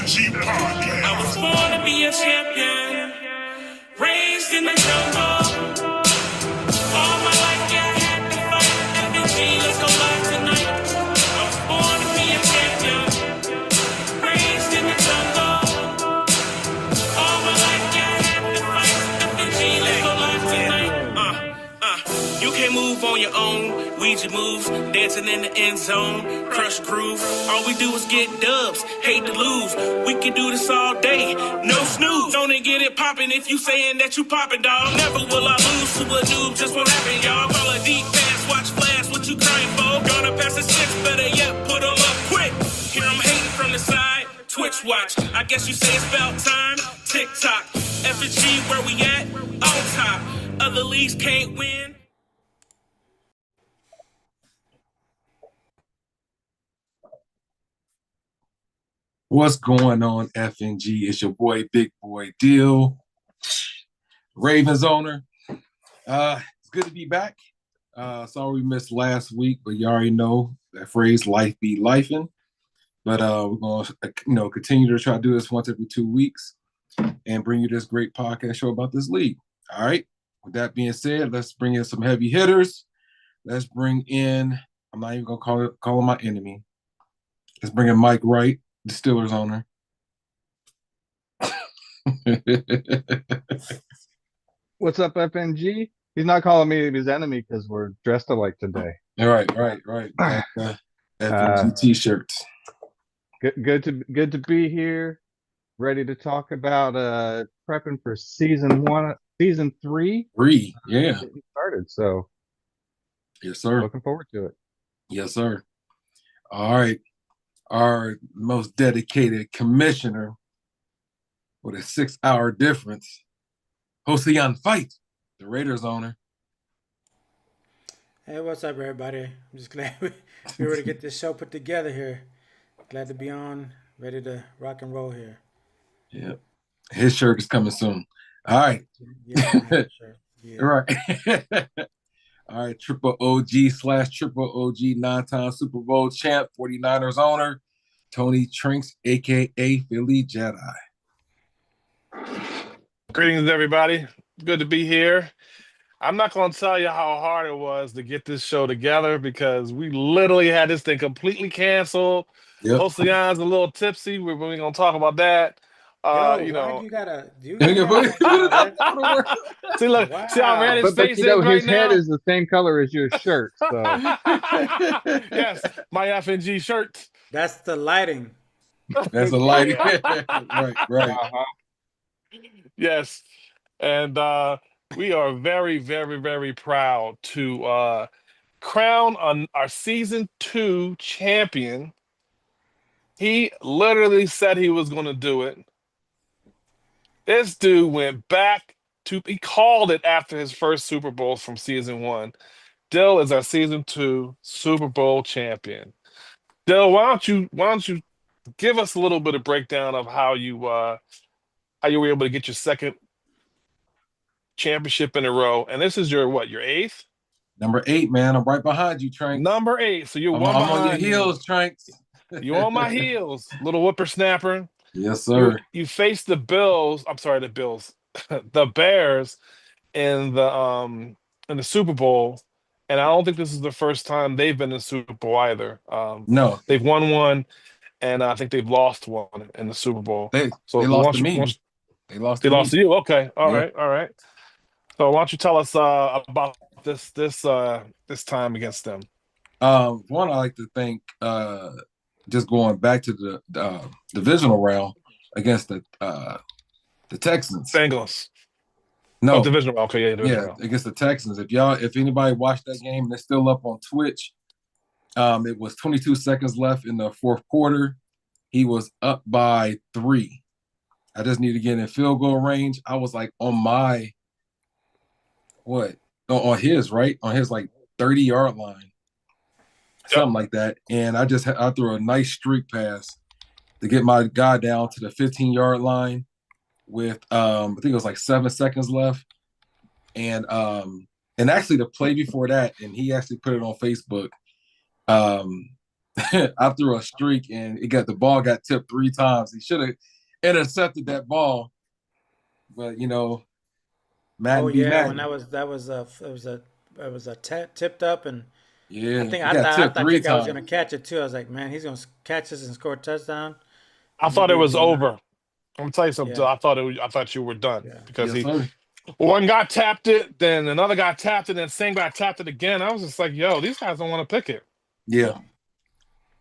FNG Podcast. I was born to be a champion, raised in the jungle. All my life, yeah, I had to fight. FNG, let's go live tonight. I was born to be a champion, raised in the jungle. All my life, yeah, I had to fight. FNG, let's go live tonight. You can't move on your own. We just move, dancing in the end zone, crush groove. All we do is get dubs, hate to lose. We can do this all day, no snooze. Don't get it poppin' if you saying that you poppin', dog. Never will I lose to a noob, just won't happen, y'all. Call a deep pass, watch flash, what you crying for? Gonna pass the six, better yet, put 'em up quick. Hear 'em hating from the side, Twitch watch. I guess you say it's about time, TikTok. FNG, where we at? On top. Other leagues can't win. What's going on, FNG? It's your boy, Big Boy Deal, Ravens owner. It's good to be back. Sorry we missed last week, but you already know that phrase, life be lifing. But we're going to, continue to try to do this once every 2 weeks and bring you this great podcast show about this league. All right. With that being said, let's bring in some heavy hitters. Let's bring in, I'm not even going to call him my enemy. Let's bring in Mike Wright, the Steelers owner. What's up, FNG? He's not calling me his enemy because we're dressed alike today. Right. FNG t-shirts. Good to be here. Ready to talk about prepping for season 3. Yeah. Getting started. So, Yes, sir. looking forward to it. Yes, sir. All right. Our most dedicated commissioner with a 6-hour difference, Josian Fight, the Raiders owner. Hey, what's up, everybody? I'm just glad we were to get this show put together here. Glad to be on, ready to rock and roll here. Yeah. His shirt is coming soon. All right. Yeah, sure. Yeah. All right. All right, Triple OG/Triple OG 9-time Super Bowl champ, 49ers owner, Tony Trinks, a.k.a. Philly Jedi. Greetings, everybody. Good to be here. I'm not going to tell you how hard it was to get this show together because we literally had this thing completely canceled. Yep. Josian's a little tipsy. We're going to talk about that. Why do you gotta see, look, wow. See how red his But face is right his head now? is the same color as your shirt. So Yes, my FNG shirt. That's the lighting. That's a lighting. right. uh-huh. Yes, and we are very, very, very proud to crown on our season 2 champion. He literally said he was going to do it. This dude went back to, he called it after his first Super Bowl from season 1. Dill is our season 2 Super Bowl champion. Dill, why don't you give us a little bit of breakdown of how you were able to get your second championship in a row, and this is your 8th? Number 8, man. I'm right behind you, Trank. Number 8. So you're I'm one behind on your heels, Tranks. You on my heels, little whippersnapper. Yes, sir. You faced the Bills. I'm sorry, the Bills, the Bears in the Super Bowl, and I don't think this is the first time they've been in the Super Bowl either. No, they've won one, and I think they've lost one in the Super Bowl. They lost to me. They lost to you. Okay, all right. So why don't you tell us about this time against them? One, I like to think just going back to the divisional round against the Texans. Bengals. No, divisional round. Okay, divisional round. Against the Texans. If anybody watched that game and it's still up on Twitch, it was 22 seconds left in the fourth quarter. He was up by 3. I just need to get in field goal range. I was like on my on his 30-yard line. Something like that. And I threw a nice streak pass to get my guy down to the 15-yard line with I think it was like 7 seconds left. And actually the play before that, and he actually put it on Facebook. I threw a streak and the ball got tipped 3 times. He should have intercepted that ball, but Oh Madden be yeah, when Madden. it was a tipped up, and Yeah, it I got thought tipped your 3 guy was gonna times. catch it too. I was like, man, he's gonna catch this and score a touchdown. I And he thought it did. was Did not. over. I'm gonna tell you something. Yeah, I thought you were done yeah. because Yes, sir. one guy tapped it, then another guy tapped it, then same guy tapped it again. I was just like, yo, these guys don't want to pick it. Yeah.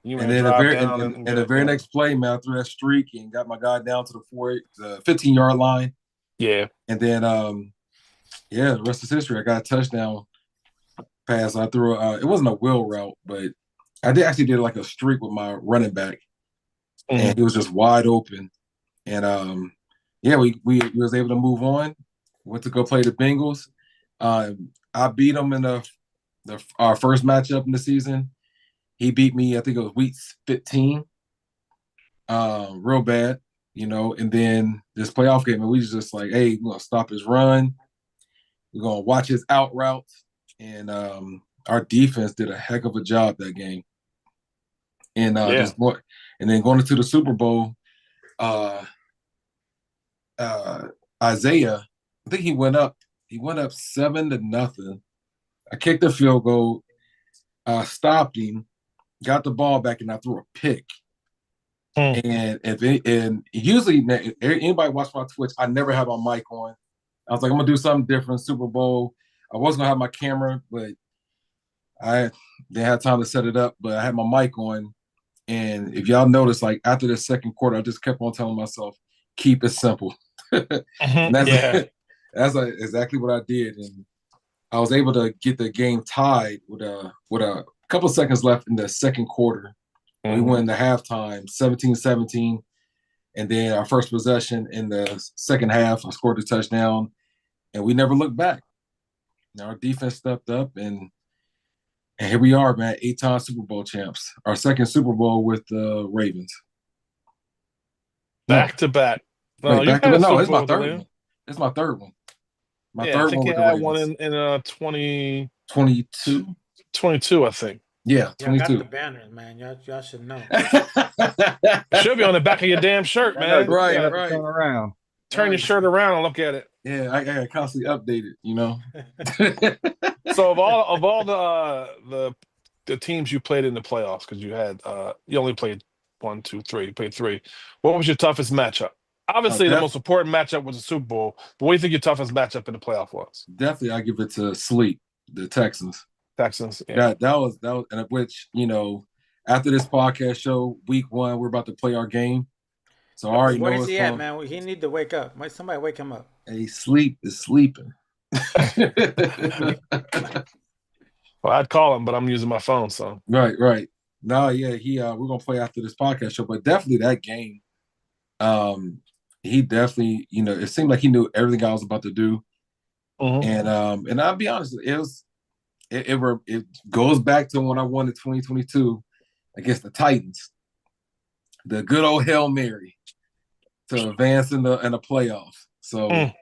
You And want to then drive down and get the it very done. next play, man, I threw that streak and got my guy down to the 15-yard line. Yeah. And then the rest is history. I got a touchdown pass. I threw it wasn't a wheel route, but I did like a streak with my running back, and he was just wide open. And we was able to move on. Went to go play the Bengals. I beat him in our first matchup in the season. He beat me, I think it was week 15, real bad, And then this playoff game, and we was just like, hey, we're gonna stop his run. We're gonna watch his out routes, and our defense did a heck of a job that game. And then going into the Super Bowl, Isaiah, I think he went up 7-0. I kicked a field goal, stopped him, got the ball back, and I threw a pick. And usually anybody watch my Twitch, I never have my mic on. I was like, I'm gonna do something different. Super Bowl. I was gonna have my camera, but I didn't have time to set it up. But I had my mic on, and if y'all notice, like after the second quarter, I just kept on telling myself, keep it simple. And that's exactly what I did, and I was able to get the game tied with a couple of seconds left in the second quarter. We went into halftime 17-17, and then our first possession in the second half, I scored a touchdown, and we never looked back. Now our defense stepped up, and here we are, man, 8-time Super Bowl champs. Our second Super Bowl with the Ravens. Back to back. No, you had a Super it's my Bowl third with them. one. It's my third one. I think you had one in 22. 22, I think. Yeah, Y'all 22. got the banners, man. Y'all should know. It should be on the back of your damn shirt, man. Right. Turn around. Turn your shirt around and look at it. Yeah, I got constantly updated, So of all the teams you played in the playoffs, because you only played 1, 2, 3. You played 3. What was your toughest matchup? Obviously, the most important matchup was the Super Bowl. But what do you think your toughest matchup in the playoff was? Definitely, I give it to Sleep, the Texans. Texans. Yeah. That was, and which after this podcast show, week 1, we're about to play our game. So I already know Where's he at, man? He need to wake up. Might somebody wake him up? Hey, Sleep is sleeping. Well, I'd call him, but I'm using my phone, so. Right. No, yeah, we're gonna play after this podcast show, but definitely that game. He definitely, it seemed like he knew everything I was about to do, and I'll be honest, it goes back to when I won in 2022 against the Titans, the good old Hail Mary to advance in the playoffs. So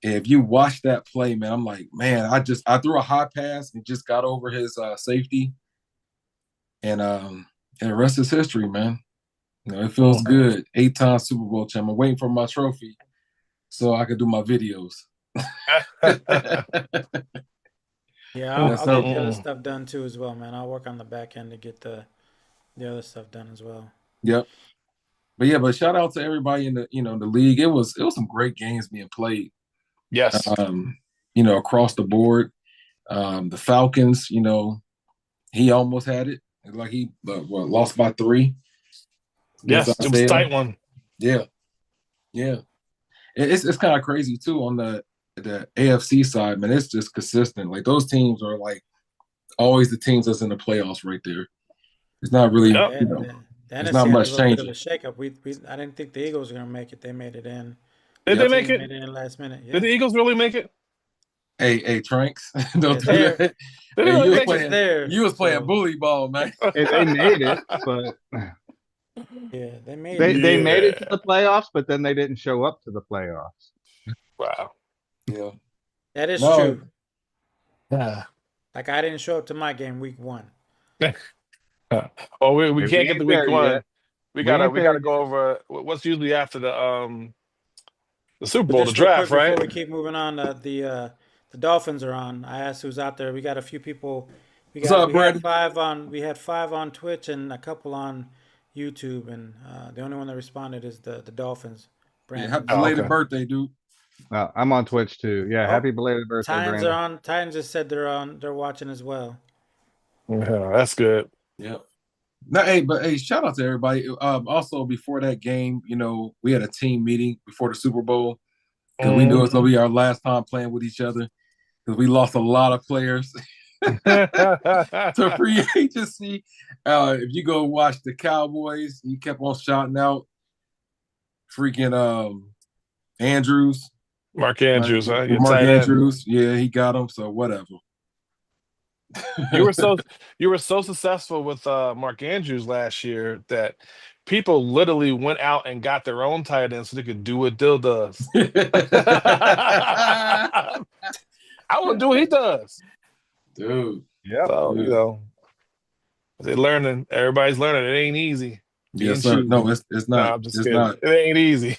if you watch that play, man, I'm like, man, I threw a high pass and just got over his safety, and the rest is history, man. It feels good. 8-time Super Bowl champ. I'm waiting for my trophy so I can do my videos. Yeah, I'll get the other stuff done too as well, man. I'll work on the back end to get the other stuff done as well. Yep. But shout out to everybody in the the league. It was some great games being played. Yes. Across the board. The Falcons, he almost had it. Like he lost by 3. Yes, it was a tight one. Yeah. It's kind of crazy too on the AFC side, man. It's just consistent. Like those teams are like always the teams that's in the playoffs right there. It's not really, there's not much changing. Bit of a shakeup. I didn't think the Eagles were gonna make it. They made it in. Did they make it? Made it in last minute. Yeah. Did the Eagles really make it? Hey, Tranks, don't do that. You was playing bully ball, man. They made it, but yeah, they made it. They made it to the playoffs, but then they didn't show up to the playoffs. Wow. Yeah. That is true. Yeah. Like I didn't show up to my game week 1. Oh, we We can't get ain't to week there one. yet. We ain't We there gotta yet. go over what's usually after the Super But Bowl, the just real quick draft, before right? we keep moving on, the Dolphins are on. I asked who's out there. We got a few people. What's up, We had Brandon? five on. We had five on Twitch and a couple on YouTube, and the only one that responded is the Dolphins. Yeah, happy Brandon. Oh, So belated okay. birthday, dude. I'm on Twitch too. Yeah, oh, happy belated birthday, Titans are Brandon. on. Titans just said they're on. They're watching as well. Yeah, that's good. Yeah. No, hey, but hey, shout out to everybody. Also, before that game, we had a team meeting before the Super Bowl because we knew it was gonna be our last time playing with each other because we lost a lot of players to free agency. If you go watch the Cowboys, he kept on shouting out freaking Andrews, Mark Andrews, huh? Your Mark tight end. Andrews. Yeah, he got him. So whatever. You were so you were so successful with Mark Andrews last year that people literally went out and got their own tight end so they could do what Dill does. I want to do what he does. Dude. Yep. So, Dude. they're learning. Everybody's learning. It ain't easy being Yes, sir. No, choosy. it's No, not. I'm just It's kidding. not. It ain't easy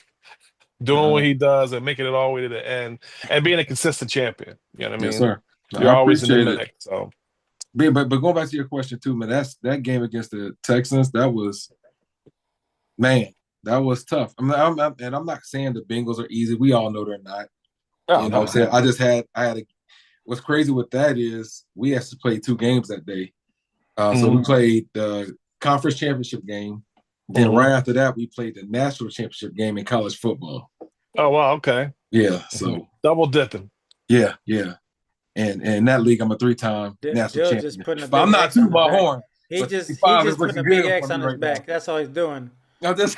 doing what No. he does and making it all the way to the end and being a consistent champion. You know what I Yes, mean? sir. No, You're I always in the appreciate it. mix. So, But going back to your question too, man, that game against the Texans, that was man, that was tough. And I'm not saying the Bengals are easy. We all know they're not. oh You know what I'm no. saying? I had a what's crazy with that is we actually played 2 games that day. So we Mhm. played the conference championship game. Then Mhm. right after that, we played the national championship game in college football. Oh wow, okay. Yeah. So Double dipping. yeah, yeah. And in that league, I'm a 3-time national Dill just champion. putting a But I'm big not X on tooting his my back. horn. But He 65 is just putting looking a big good for X me on his right now. back. That's all he's doing. I'm just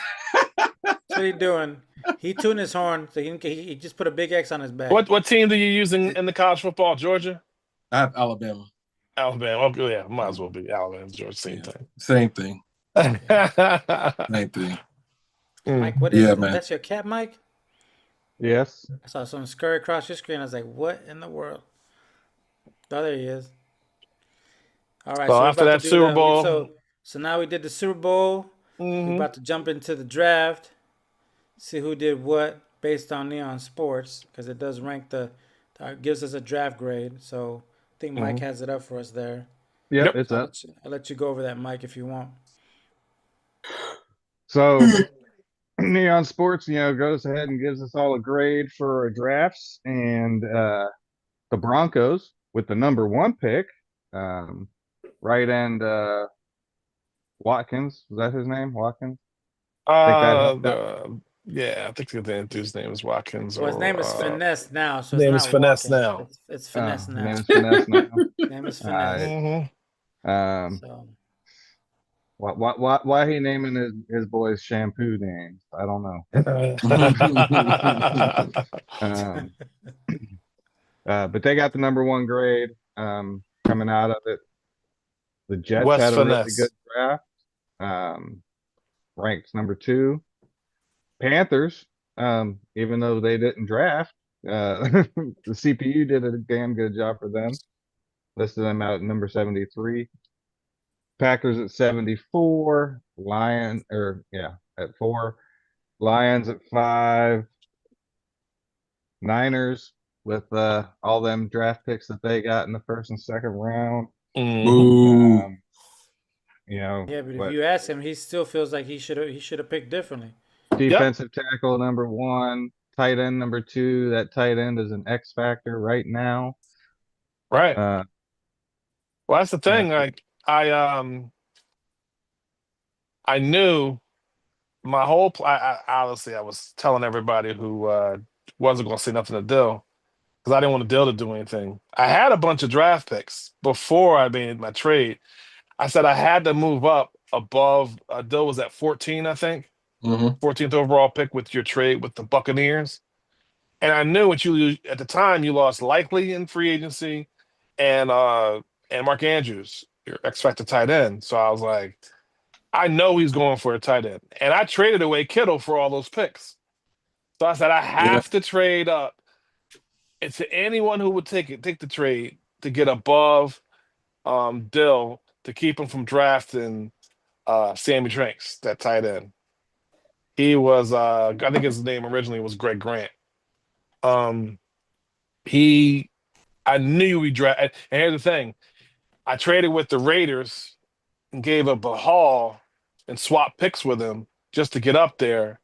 That's what he's doing. He tuned his horn, so he just put a big X on his back. What team do you use in the college football? Georgia? I have Alabama. Alabama. Okay, yeah, might as well be Alabama, Georgia, same Yeah. thing. Same thing. Mm. Same thing. Mike, what is Yeah, that? man. That's your cat, Mike? Yes. I saw something scurry across your screen. I was like, what in the world? Oh, there he is. All right, So so we're after about to that do Super the Bowl, so now we did the Super Bowl. We're mhm, about to jump into the draft. See who did what based on Neon Sports because it does rank gives us a draft grade. So I think Mike mhm. has it up for us there. Yep, Yep. it's So up. I'll let you go over that, Mike, if you want. So Neon Sports, goes ahead and gives us all a grade for our drafts, and the Broncos with the number one pick, um, right end Watkins, was that his name? Watkins? I think that helped out. Yeah, I think the dude's name is Watkins Well, his or name is Finesse now, so it's name is not Finesse Watkins. now. It's Oh, Finesse his name now. is Finesse now. His name is All right. Finesse. Hmm. Um, So why he naming his boys shampoo names? I don't know. Um, but they got the number one grade coming out of it. The Jets West had a really good Finesse. draft, um, ranked number two. Panthers, even though they didn't draft, the CPU did a damn good job for them. Listed them out at number 73. Packers at 74. At 4. Lions at 5. Niners with all them draft picks that they got in the first and second round. Hmm. Boo. Um, yeah, but if but you ask him, he still feels like he should have picked differently. Yep. defensive tackle number 1, tight end number 2. That tight end is an X factor right now. Right. Uh, Well, that's the yeah, thing. Like I knew my whole. Honestly, I was telling everybody who wasn't going to say nothing to Dill because I didn't want Dill to do anything. I had a bunch of draft picks before I made my trade. I said I had to move up above. Dill was at 14, I think, Mm-hmm. 14th overall pick with your trade with the Buccaneers. And I knew what you at the time you lost likely in free agency and Mark Andrews, your X Factor tight end. So I was like, I know he's going for a tight end. And I traded away Kittle for all those picks. So I said I Yeah. have to trade up. And to anyone who would take the trade to get above Dill, to keep him from drafting Sammy Tranks, that tight end. He was I think his name originally was Greg Grant. He I knew he drafted, and here's the thing. I traded with the Raiders and gave up a haul and swapped picks with him just to get up there.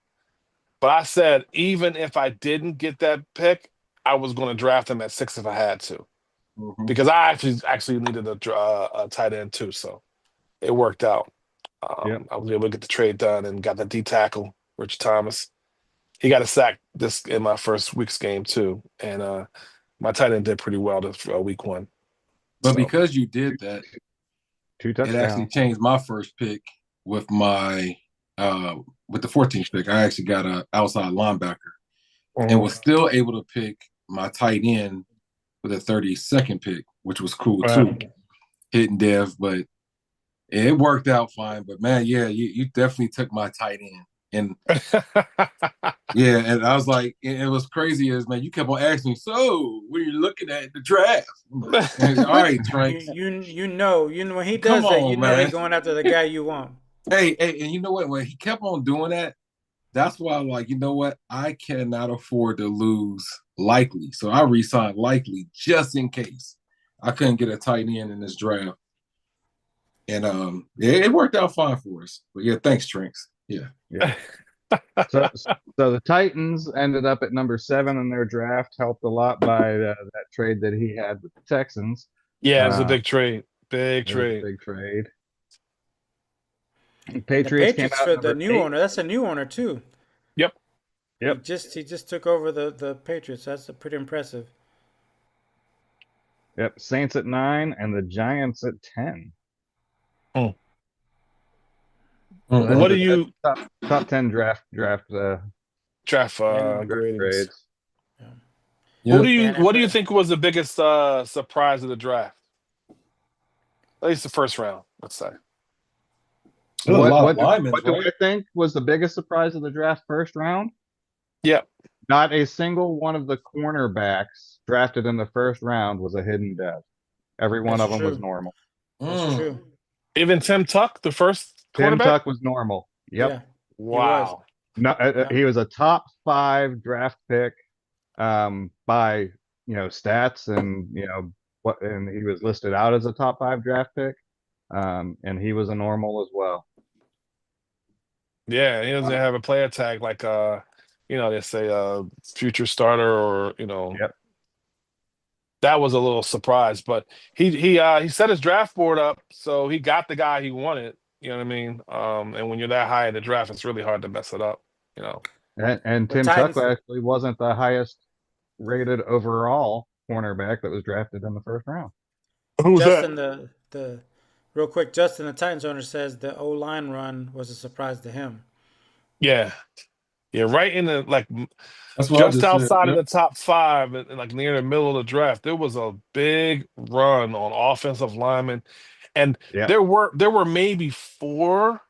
But I said, even if I didn't get that pick, I was going to draft him at 6 if I had to, because I actually needed a tight end too. So it worked out. Yep. I was able to get the trade done and got the D tackle, Rich Thomas. He got a sack this in my first week's game too, and my tight end did pretty well this week 1. But So, because you did that, 2 it actually touchdowns. changed my first pick with my with the 14th pick. I actually got an outside linebacker and was still able to pick my tight end with a 32nd pick, which was cool too. Hitting Dev, but it worked out fine. But man, yeah, you definitely took my tight end. And yeah, and I was like, it was crazy as man, you kept on asking me, so when you're looking at the draft, I'm like, all right, Trank. You know when he Come does that, you on, know man. he's going after the guy you want. Hey, and you know what? When he kept on doing that, that's why I'm like, you know what? I cannot afford to lose Likely. So I re-signed Likely just in case I couldn't get a tight end in this draft. And it worked out fine for us. But yeah, thanks, Tranks. Yeah. So the Titans ended up at number 7 in their draft, helped a lot by that trade that he had with the Texans. Yeah, it's a big trade. Big It was a trade. big trade. And the Patriots came Patriots out for the number new 8. owner. That's a new owner too. Yep. Yep. He just took over the Patriots. That's pretty impressive. Yep. Saints at 9 and the Giants at 10. What do you top 10 draft draft grades? grades? What Yep. do you think was the biggest surprise of the draft? At least the first round, let's say. What do I think was the biggest surprise of the draft first round? Yep. Not a single one of the cornerbacks drafted in the first round was a hidden dev. Every one of them was normal. That's true. Even Tim Tuck, the first Tim quarterback? Tuck was normal. Yep. Yeah, wow. He was a top 5 draft pick by stats and and he was listed out as a top 5 draft pick. And he was a normal as well. Yeah, he doesn't have a player tag like they say future starter or Yep. That was a little surprise, but he set his draft board up, so he got the guy he wanted. You know what I mean? And when you're that high in the draft, it's really hard to mess it up. And Tim Tuck actually wasn't the highest rated overall cornerback that was drafted in the first round. Who's Justin, that? Real quick, Justin, the Titans owner, says the O-line run was a surprise to him. Yeah, right in the just outside of the top 5, and like near the middle of the draft, there was a big run on offensive linemen, and there were maybe 4,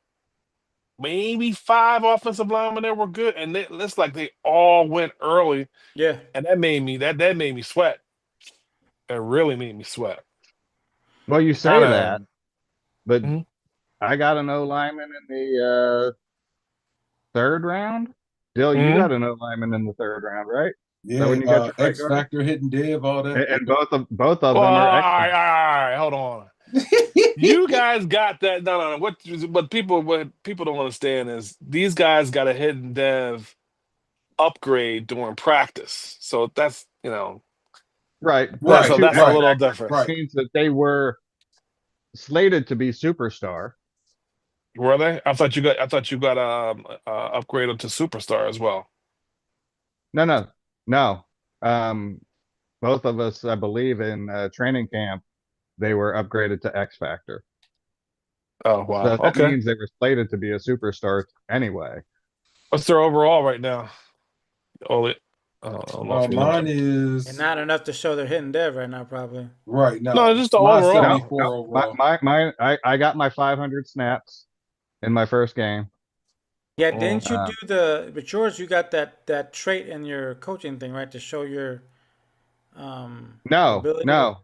maybe 5 offensive linemen that were good, and it's like they all went early. Yeah, and that made me sweat. It really made me sweat. Well, you say that, but I got an O lineman in the 3rd round. Dill, you got an O lineman in the 3rd round, right? Yeah, when you got your X Factor, hitting Dev, all that. And both of them are all right, hold on. You guys got that. No. What people don't understand is these guys got a hidden dev upgrade during practice. So that's right. So that's a little different. Right. Means that they were slated to be superstar. Were they? I thought you got upgraded to superstar as well. No. Both of us, I believe, in training camp, they were upgraded to X Factor. Oh wow! So that means they were slated to be a superstar anyway. What's their overall right now? Mine is and not enough to show they're hitting dev right now, probably. Right now, no, just the overall. No, I got my 500 snaps in my first game. Yeah, didn't you do but George, you got that trait in your coaching thing, right, to show your ability? No.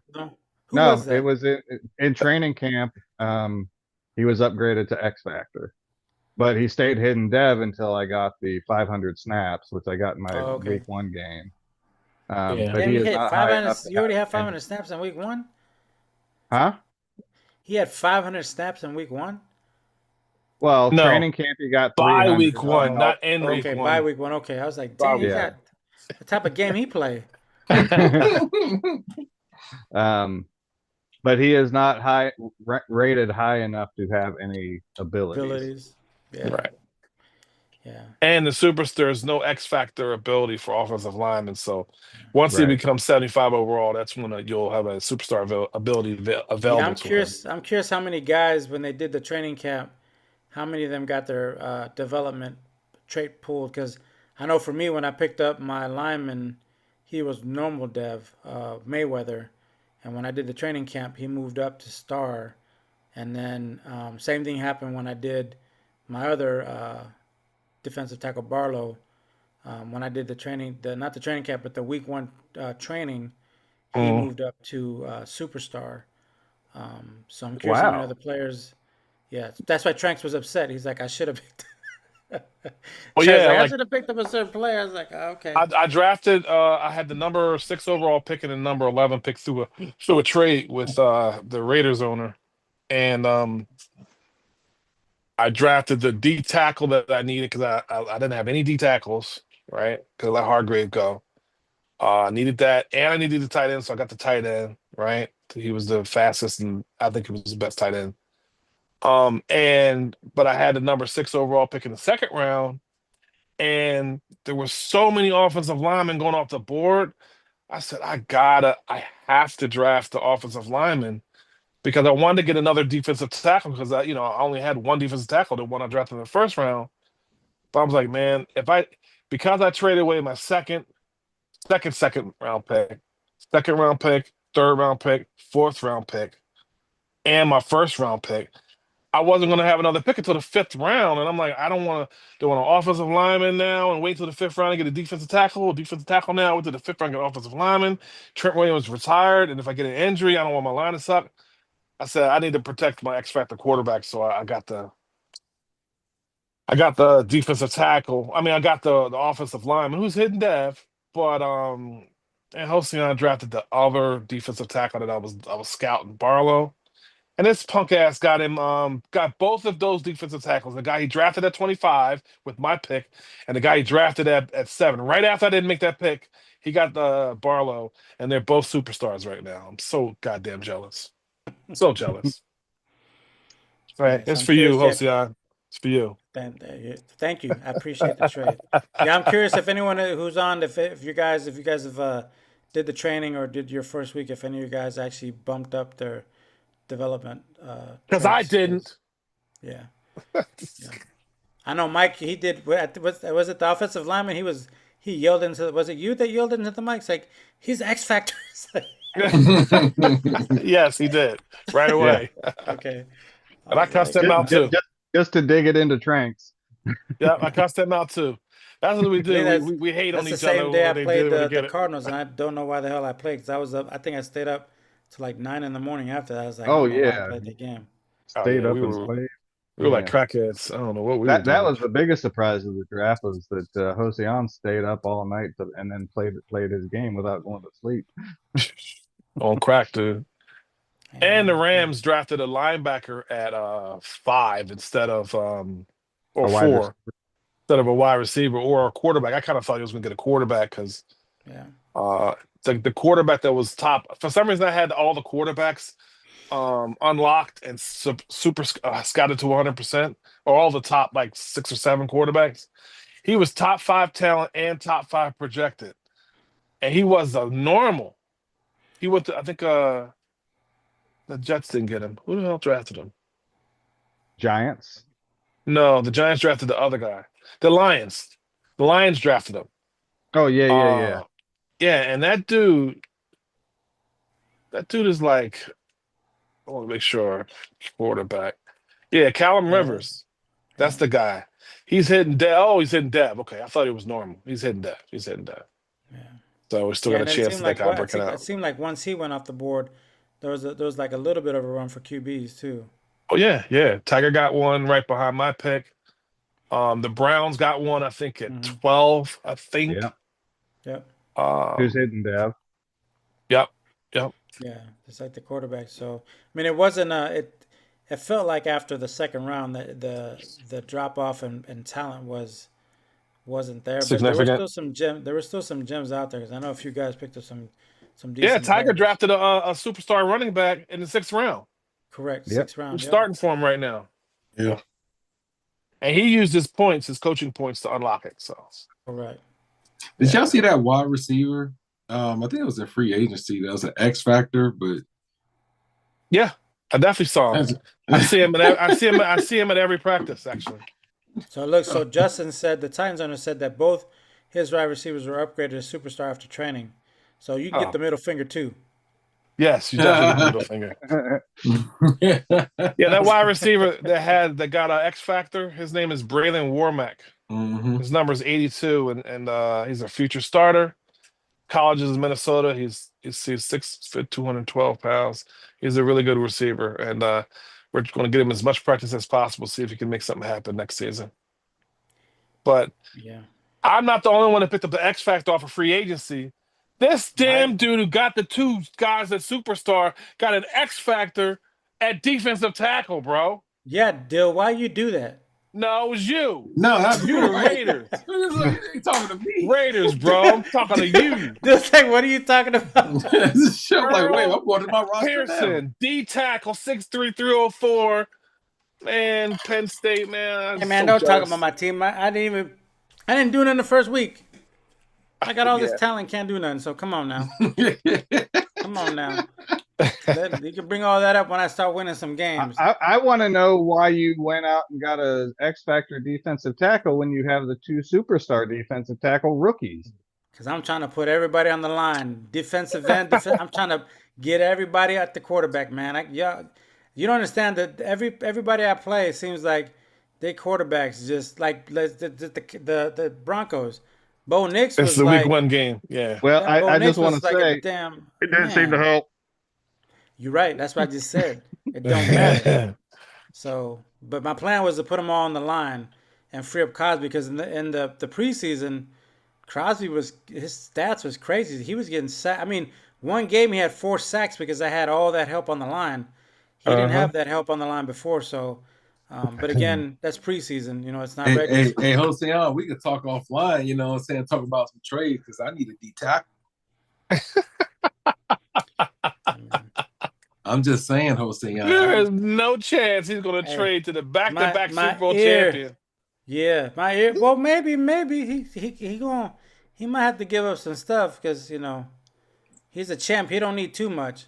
Who was that? It was in training camp. he was upgraded to X Factor. But he stayed hidden dev until I got the 500 snaps, which I got in my Oh, week okay. 1 game. Yeah. But Damn, he you is hit not high 500. enough to You already have have any. 500 snaps in week one. Huh? He had 500 snaps in week one. Well, No, training camp, he got by 300. week And one, then not in week Okay, bye one. week one. Okay, I was like, Bye damn, he week yeah. got the type of game he play. um, but he is not rated high enough to have any abilities. Abilities. Yeah, Right. yeah, And the superstars no X factor ability for offensive linemen. So once he Right. becomes 75 overall, that's when you'll have a superstar ability yeah. available I'm to him. curious. I'm curious how many guys when they did the training camp, how many of them got their development trait pulled? Because I know for me when I picked up my lineman, he was normal dev, Mayweather, and when I did the training camp, he moved up to star. And then same thing happened when I did my other defensive tackle Barlow. When I did the training, not the training camp, but the week one training, he Mm. moved up to superstar. So I'm curious how many Wow. other players. Yeah, that's why Tranks was upset. He's like, I should have picked. Oh Tranks yeah, like, I like should have picked up a certain player. I was like, oh, okay. I drafted. I had the number 6 overall pick and the number 11 pick through a trade with the Raiders owner, and I drafted the D tackle that I needed because I didn't have any D tackles, right? Because I let Hargrave go. I needed that, and I needed the tight end, so I got the tight end, right? He was the fastest, and I think he was the best tight end. But I had the number 6 overall pick in the second round, and there were so many offensive linemen going off the board. I said, I have to draft the offensive lineman because I wanted to get another defensive tackle because I only had one defensive tackle, the one I drafted in the first round. But I was like, man, because I traded away my second round pick, second round pick, third round pick, fourth round pick, and my first round pick, I wasn't going to have another pick until the fifth round. And I'm like, I don't want to do an offensive lineman now and wait till the fifth round and get a defensive tackle. Defensive tackle now, wait till the fifth round, get an offensive lineman. Trent Williams retired. And if I get an injury, I don't want my line to suck. I said, I need to protect my X Factor quarterback. So I got the defensive tackle. I mean, I got the offensive lineman who's hidden dev, but and Hossein drafted the other defensive tackle that I was scouting, Barlow. And this punk ass got both of those defensive tackles. The guy he drafted at 25 with my pick, and the guy he drafted at 7. Right after I didn't make that pick, he got the Barlow, and they're both superstars right now. I'm so goddamn jealous. So jealous. Right. Yeah, so It's I'm for you, curious. Yeah, Hossein. It's for you. thank you. I appreciate the trade. Yeah, I'm curious if anyone who's on, if you guys have did the training or did your first week, if any of you guys actually bumped up their development Because I traits. didn't. Yeah, yeah. I know Mike. He did. Was it the offensive lineman? He yelled into. Was it you that yelled into the mic? It's like he's X Factor. It's like, Yes, he did. Right Yeah. away. okay. I And I was cussed like, him Just, out just, too. just, just to dig it into Tranks. Yeah, I cussed him out too. That's what we I think do. We hate on that's the each other same day I when they played do when they the get it. Cardinals, and I don't know why the hell I played because I was up. I think I stayed up to like 9 in the morning after that. I was like, I Oh don't know why I yeah. played the game. Oh Stayed yeah, up we and were played. we were like Yeah. crackheads. I don't know what we were That doing. was the biggest surprise of the draft was that Hossein stayed up all night and then played his game without going to sleep. On crack, dude. Yeah, And the man. Rams drafted a linebacker at 5 instead of or A wide 4 receiver. instead of a wide receiver or a quarterback. I kind of thought he was going to get a quarterback because Yeah. uh the quarterback that was top for some reason I had all the quarterbacks unlocked and super scouted to 100% or all the top like 6 or 7 quarterbacks. He was top 5 talent and top 5 projected, and he was a normal. He went to I think the Jets didn't get him. Who the hell drafted him? Giants. No, the Giants drafted the other guy. The Lions. The Lions drafted him. Oh yeah. Uh yeah, and that dude is like, I want to make sure, quarterback. Yeah, Callum Yeah. Rivers. That's Yeah. the guy. He's hitting dev. Oh, he's hitting dev. Okay, I thought he was normal. He's hitting dev. He's hitting dev. Yeah. So we still Yeah. got a And it chance seemed of that like guy what breaking it out. seemed like once he went off the board, there was like a little bit of a run for QBs too. Oh yeah, yeah. Tiger got one right behind my pick. The Browns got one, I think, at Mm-hmm. 12, I think. Yep. Yep. Who's Um, hitting Dev? yep, yep. Yeah, just like the quarterback. So I mean, it wasn't it felt like after the second round that the drop off in talent wasn't there, but there were Significant. still some there were still some gems out there because I know a few guys picked up some Yeah, decent Tiger players. drafted a superstar running back in the 6th round. Correct, Yep. sixth Who's round. Yep, starting for him right now? Yeah. And he used his points, his coaching points, to unlock it. So correct. Did yeah, y'all see that wide receiver? I think it was a free agency. That was an X factor, but yeah. I definitely saw him. I see him. I see him at every practice. Actually, So look, so Justin said the Titans owner said that both his wide receivers were upgraded to superstar after training. So you can get oh the middle finger too. yes, you definitely get the middle finger. Yeah, that wide receiver that got an X factor. His name is Braylon Warmack. hmm His number is 82, and he's a future starter. College is Minnesota. He's 6', 212 pounds. He's a really good receiver, and we're going to get him as much practice as possible. See if he can make something happen next season. But Yeah. I'm not the only one that picked up the X factor off of free agency. This Right. damn dude who got the two guys at superstar got an X factor at defensive tackle, bro. Yeah, Dill, why you do that? No, it was you. No, that's You the right. Raiders. You talking to me? Raiders, bro. I'm talking to you. Dill's like, what are you talking about? I'm like, wait, I'm going to my roster now. Pearson, D tackle, 6'3", 304. Man, Penn State, man. I'm Hey man, so don't talk jealous. about my team. I didn't do nothing the first week. I got all this Yeah. talent, can't do nothing. So come on now. Come on now. You can bring all that up when I start winning some games. I want to know why you went out and got a X Factor defensive tackle when you have the two superstar defensive tackle rookies. Because I'm trying to put everybody on the line. Defensive end, I'm trying to get everybody at the quarterback, man. Yeah, you don't understand that everybody I play seems like they quarterbacks just like the Broncos. Bo Nix It's was the week like one game. Yeah. Well, that. Bo I Nix just want was to like a say damn it didn't seem to man. help. You're right. That's what I just said. It don't matter. So, but my plan was to put them all on the line and free up Cosby because in the preseason, Crosby his stats was crazy. He was getting sacked. I mean, one game he had 4 sacks because I had all that help on the line. He didn't Uh-huh. have that help on the line before. So, but again, that's preseason. You know, it's not Hey, regular. hey, Jose, we could talk offline, you know what I'm saying? Talk about some trades because I need a D tackle. I'm just saying, Jose. There is no chance he's going to Hey, trade to the my back-to-back Super my Bowl ear. champion. Yeah, my ear. Well, maybe he might have to give up some stuff because he's a champ. He don't need too much.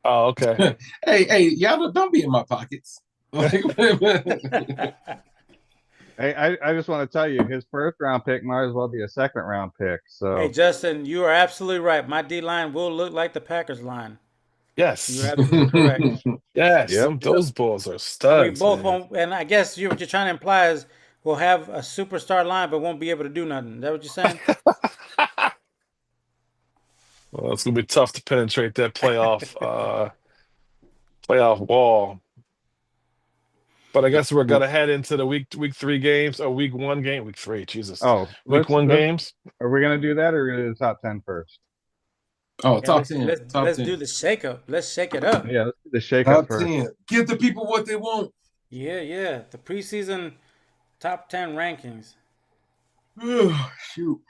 Oh, okay. hey, y'all don't be in my pockets. Hey, I just want to tell you, his first round pick might as well be a second round pick. Hey, So Justin, you are absolutely right. My D line will look like the Packers line. You're Yes. absolutely correct. Yes. yep. Those balls are We studs, both man. won't, and I guess what you're trying to imply is we'll have a superstar line, but won't be able to do nothing. Is that what you're saying? Well, it's going to be tough to penetrate that playoff wall. But I guess we're going to head into the week 3 games or week 1 game. Week 3, Jesus. Oh, Week 1 games. are we gonna do that or are we gonna do the top 10 first? Oh, Yeah, top 10. Top let's 10. do the shakeup. Let's shake it up. Yeah, let's do the shake Top up first. 10. Give the people what they want. Yeah. The preseason top 10 rankings. Shoot.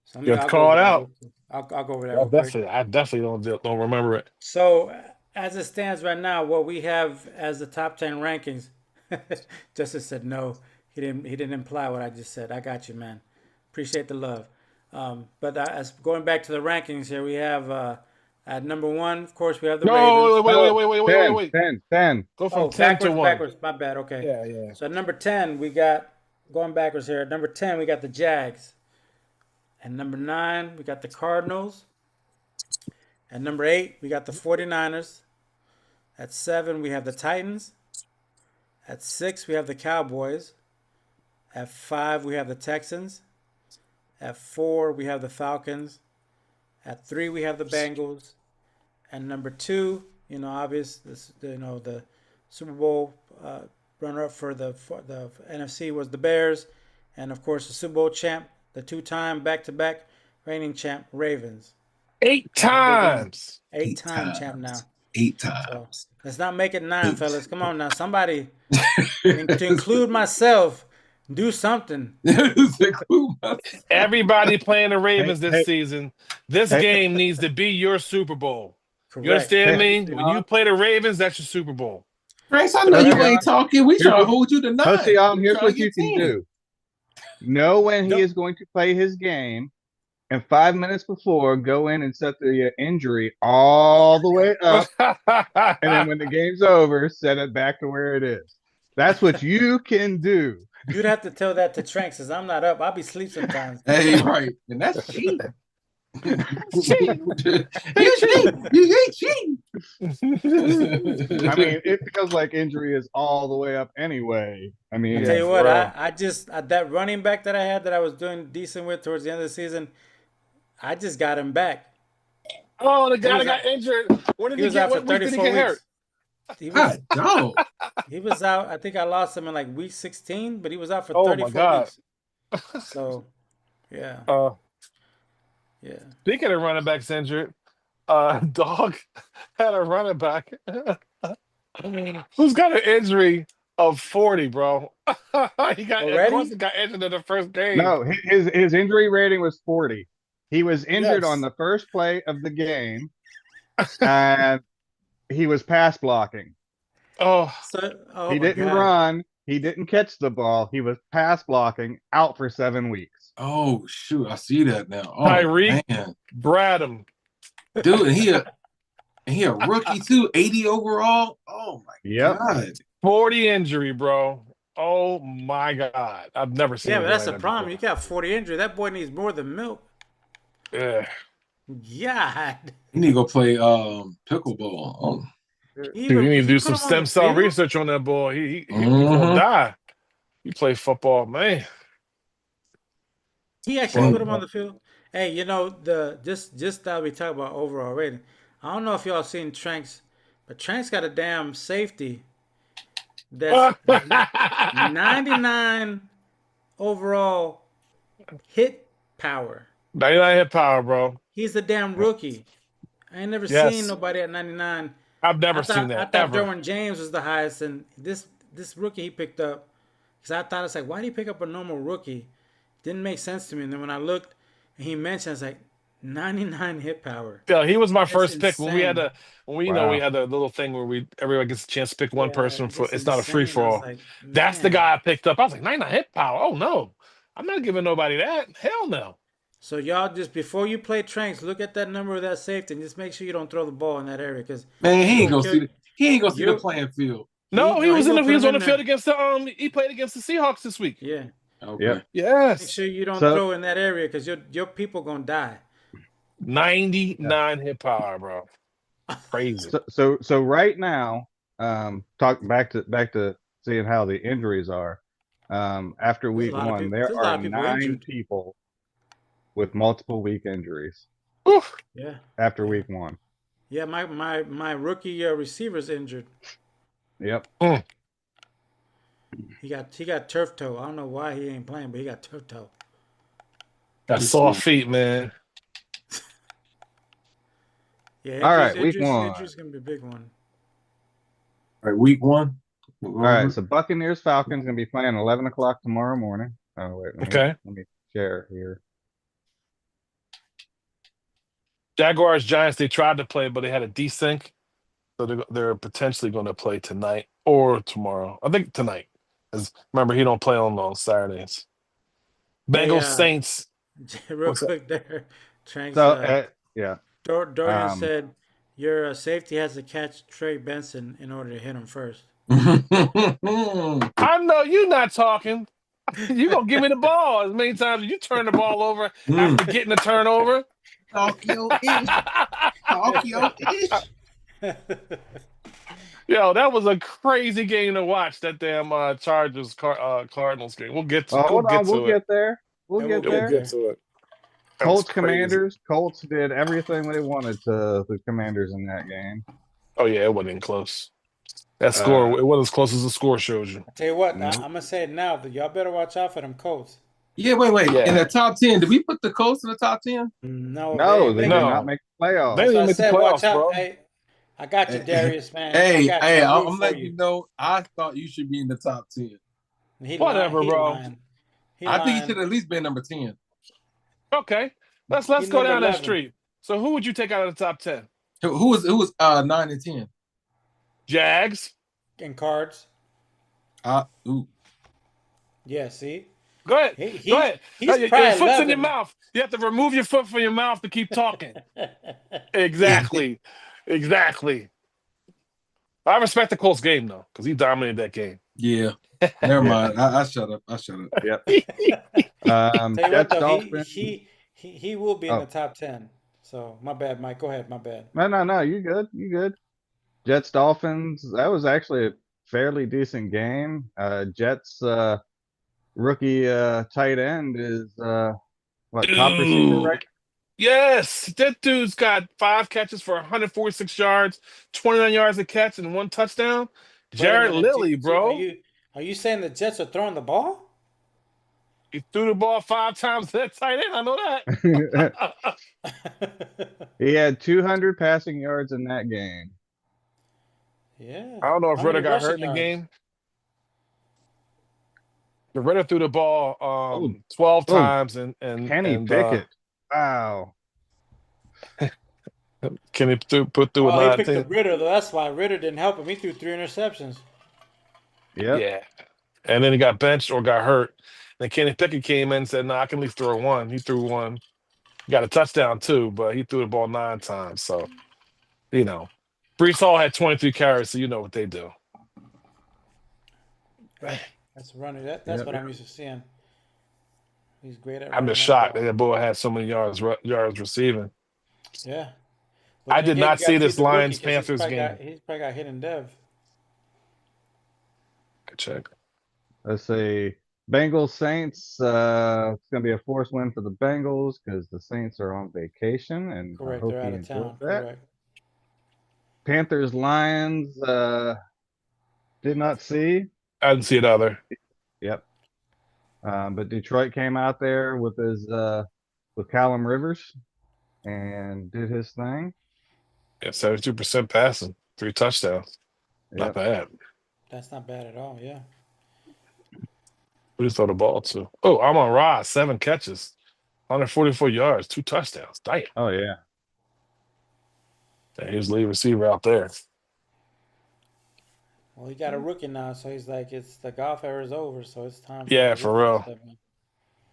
So You have to I'll go call over it that out. real quick. I'll go over that real quick. I definitely don't remember it. So as it stands right now, what we have as the top 10 rankings, Justice said no. He didn't imply what I just said. I got you, man. Appreciate the love. But as going back to the rankings here, we have at number 1, of course, we have the No, Ravens. wait. 10. Go from Oh, 10 to 1. backwards. My bad. Okay. Yeah. So at number 10, we got going backwards here. At number 10, we got the Jags. At number 9, we got the Cardinals. At number 8, we got the 49ers. At 7, we have the Titans. At 6, we have the Cowboys. At 5, we have the Texans. At 4, we have the Falcons. At 3, we have the Bengals. And number 2, obvious, the Super Bowl runner-up for the NFC was the Bears, and of course the Super Bowl champ, the two-time back-to-back reigning champ Ravens. 8 So big win. times. 8-time champ now. 8 So times. let's not make it 9, 8. fellas. Come on now, somebody to include myself, do something. Everybody playing the Ravens this hey, season. This hey, game needs to be your Super Bowl. You Correct. understand hey, me? When you play the Ravens, that's your Super Bowl. Grace, I know you Correct. ain't talking. We Here's trying to what- hold you to 9. Hosian, We here's trying what to you get can 10. do. Know when he Nope. is going to play his game, and 5 minutes before, go in and set the injury all the way up, and then when the game's over, set it back to where it is. That's what you can do. You'd have to tell that to Trank, since I'm not up. I'll be asleep sometimes. Hey, right. And that's cheating. Cheating. You cheating. You cheating. I mean, it feels like injury is all the way up anyway. I mean, I tell you what, bro. I just that running back that I had that I was doing decent with towards the end of the season, I just got him back. Oh, the guy was that got injured. When did He he was get? out for What week did he 34 get hurt? weeks. He was God, dog. he was out. I think I lost him in like week 16, but he was out for Oh, my 34 God. weeks. So, yeah, yeah. Speaking of running backs injured, Dog had a running back who's got an injury of 40, bro. He got, of course, he got injured in the first game. no, his injury rating was 40. He was injured Yes. on the first play of the game, and he was pass blocking. Oh, So, oh He my didn't God. run. He didn't catch the ball. He was pass blocking, out for 7 weeks. Oh, shoot. I see that now. Oh, Tyreek. man. Bradham. Dude, and he a rookie, too. 80 overall. Oh, my Yep. God. 40 injury, bro. Oh, my God. I've never seen Yeah, anything but that's like the that problem. You before. got 40 injury. That boy needs more than milk. Yeah. God. You need to go play pickleball. Oh. Dude, you need to do some stem cell research on that boy. He gonna die. You play football, man. He actually Dang. put him on the field. Hey, you know, just that we talk about overall rating. I don't know if y'all seen Trank's, but Trank's got a damn safety that's 99 overall hit power. 99 hit power, bro. He's a damn rookie. I ain't never Yes. seen nobody at 99. I've never I seen thought that, ever. Derwin James was the highest, and this rookie he picked up, because I thought it's like, why did he pick up a normal rookie? Didn't make sense to me. And then when I looked, and he mentioned, it's like 99 hit power. Yeah, he was my That's first pick when we had insane. we had the little thing where everyone gets a chance to pick one Yeah, person for that's it's not a insane. free I for was all. like, That's the man. guy I picked up. I was like, 99 hit power. Oh no. I'm not giving nobody that. Hell no. So y'all just, before you play Tranks, look at that number of that safety and just make sure you don't throw the ball in that area, because Man, he ain't gonna gonna see the you- playing field. No, he was gonna he put was him on in the field there. against he played against the Seahawks this week. Yeah. Okay. Yep. Make Yes. sure you don't So- throw in that area, because your people gonna die. 99 hit power, bro. Crazy. So right now, talk back to seeing how the injuries are. After There's a week lot of 1, people- there there's a lot are of people 9 injured. people with multiple week injuries Oof. Yeah. after week 1. Yeah, my rookie receiver's injured. Yep. He got turf toe. I don't know why he ain't playing, but he got turf toe. Got soft feet, man. Yeah. All right, week injuries, 1. Injuries gonna be a big one. All right, week 1. All right, so Buccaneers Falcons gonna be playing 11 o'clock tomorrow morning. Oh wait, Okay. Let me share here. Jaguars, Giants, they tried to play, but they had a desync. So they're potentially going to play tonight or tomorrow. I think tonight. Because remember, he don't play on Saturdays. Bengals, Hey, Saints. Real What's that? quick there, Tranks. So yeah, Dorian um, said your safety has to catch Trey Benson in order to hit him first. I know you're not talking. You going to give me the ball as many times as you turn the ball over after getting the turnover. Yo, that was a crazy game to watch. That damn Chargers Cardinals game. We'll get to hold on, we'll it. get there. We'll Yeah, get we'll there. get to it. That was Colts crazy. Commanders. Colts did everything they wanted to the Commanders in that game. Oh yeah, it wasn't even close. That score, it wasn't as close as the score shows you. I tell you what, Nope. I'm gonna say it now. That y'all better watch out for them Colts. Yeah, wait. Yeah. In the top 10, did we put the Colts in the top 10? No, No, they ain't did making- not make the playoffs. They That's didn't what I make the said. Watch playoffs, out. bro. Hey, I got you, Darius, man. I Hey, got you. I'm rooting I'm for letting you know. I thought you should be in the top 10. He Whatever, lying. He bro. lying. He I think he lying. should at least be number 10. Okay, let's He's go number down that 11. street. So who would you take out of the top 10? Who was 9 and 10? Jags. In cards. Ooh. Yeah, see? Go ahead. He- Go ahead. he's Your probably foot's in your 11. mouth. You have to remove your foot from your mouth to keep talking. Exactly. I respect the Colts game though, because he dominated that game. Yeah. Never mind. I shut up. Yep. Tell you what Jets, though, Dolphins. he will be in Oh. the top 10. So my bad, Mike. Go ahead, my bad. No, you good. You good. Jets, Dolphins. That was actually a fairly decent game. Jets rookie tight end is top receiver, Dude. right? Yes, that dude's got 5 catches for 146 yards, 29 yards a catch, and 1 touchdown. Wait a Jared minute, Lilly, bro. Are you saying the Jets are throwing the ball? He threw the ball 5 times to that tight end. I know that. He had 200 passing yards in that game. Yeah. I don't know if How Ritter many got hurt rushing in the yards? game. The Ritter threw the ball 12 times and Kenny Pickett. Wow. Kenny put through a Oh, he 9. picked up Ritter though. That's why Ritter didn't help him. He threw 3 interceptions. Yep. Yeah. And then he got benched or got hurt. Then Kenny Pickett came in and said, "No, I can at least throw 1." He threw 1. He got a touchdown too, but he threw the ball 9 times. So, Brees Hall had 23 carries, so you know what they do. That's running. That's Yep. what I'm used to seeing. He's great at. I'm just running shocked that that boy had so many yards receiving. ball. Yeah. I then did again, not you gotta see this the rookie, Lions 'cause Panthers game. He's probably got hit and dev. Good check. Let's see. Bengals, Saints. It's gonna be a forced win for the Bengals because the Saints are on vacation, and I Correct. hope They're he out of enjoys town. that. Correct. Panthers, Lions. Did not see. I didn't see it either. Yep. But Detroit came out there with with Callum Rivers and did his thing. Yeah, 72% passing, 3 touchdowns. Not Yep. bad. That's not bad at all. Yeah. Who just throw the ball to? Oh, Amon Ra, 7 catches, 144 yards, 2 touchdowns. Damn. Oh yeah. He was the lead receiver out there. Well, he got a rookie now, so he's like, it's the golf era is over, so it's time. Yeah, the for rookie to real. step in.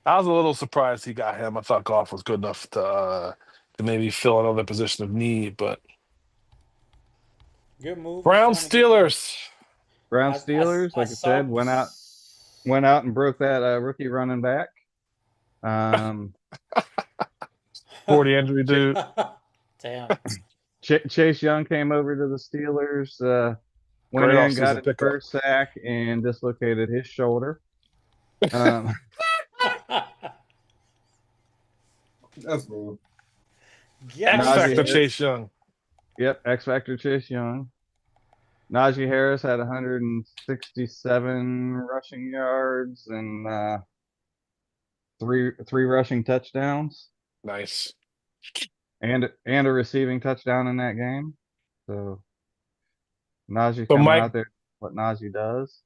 I was a little surprised he got him. I thought Goff was good enough to maybe fill another position of need, but Good move. Brown He's trying to get Steelers. Brown I- Steelers, I like I saw- said, went out and broke that rookie running back. 40 injury dude. Damn. Chase Young came over to the Steelers, went Great in, offseason got his pickup. first sack, and dislocated his shoulder. Um, That's cool. X Yeah. Najee Factor Harris. Chase Young. Yep, X Factor Chase Young. Najee Harris had 167 rushing yards and three rushing touchdowns Nice. and a receiving touchdown in that game. So Najee But coming Mike- out there, what Najee does.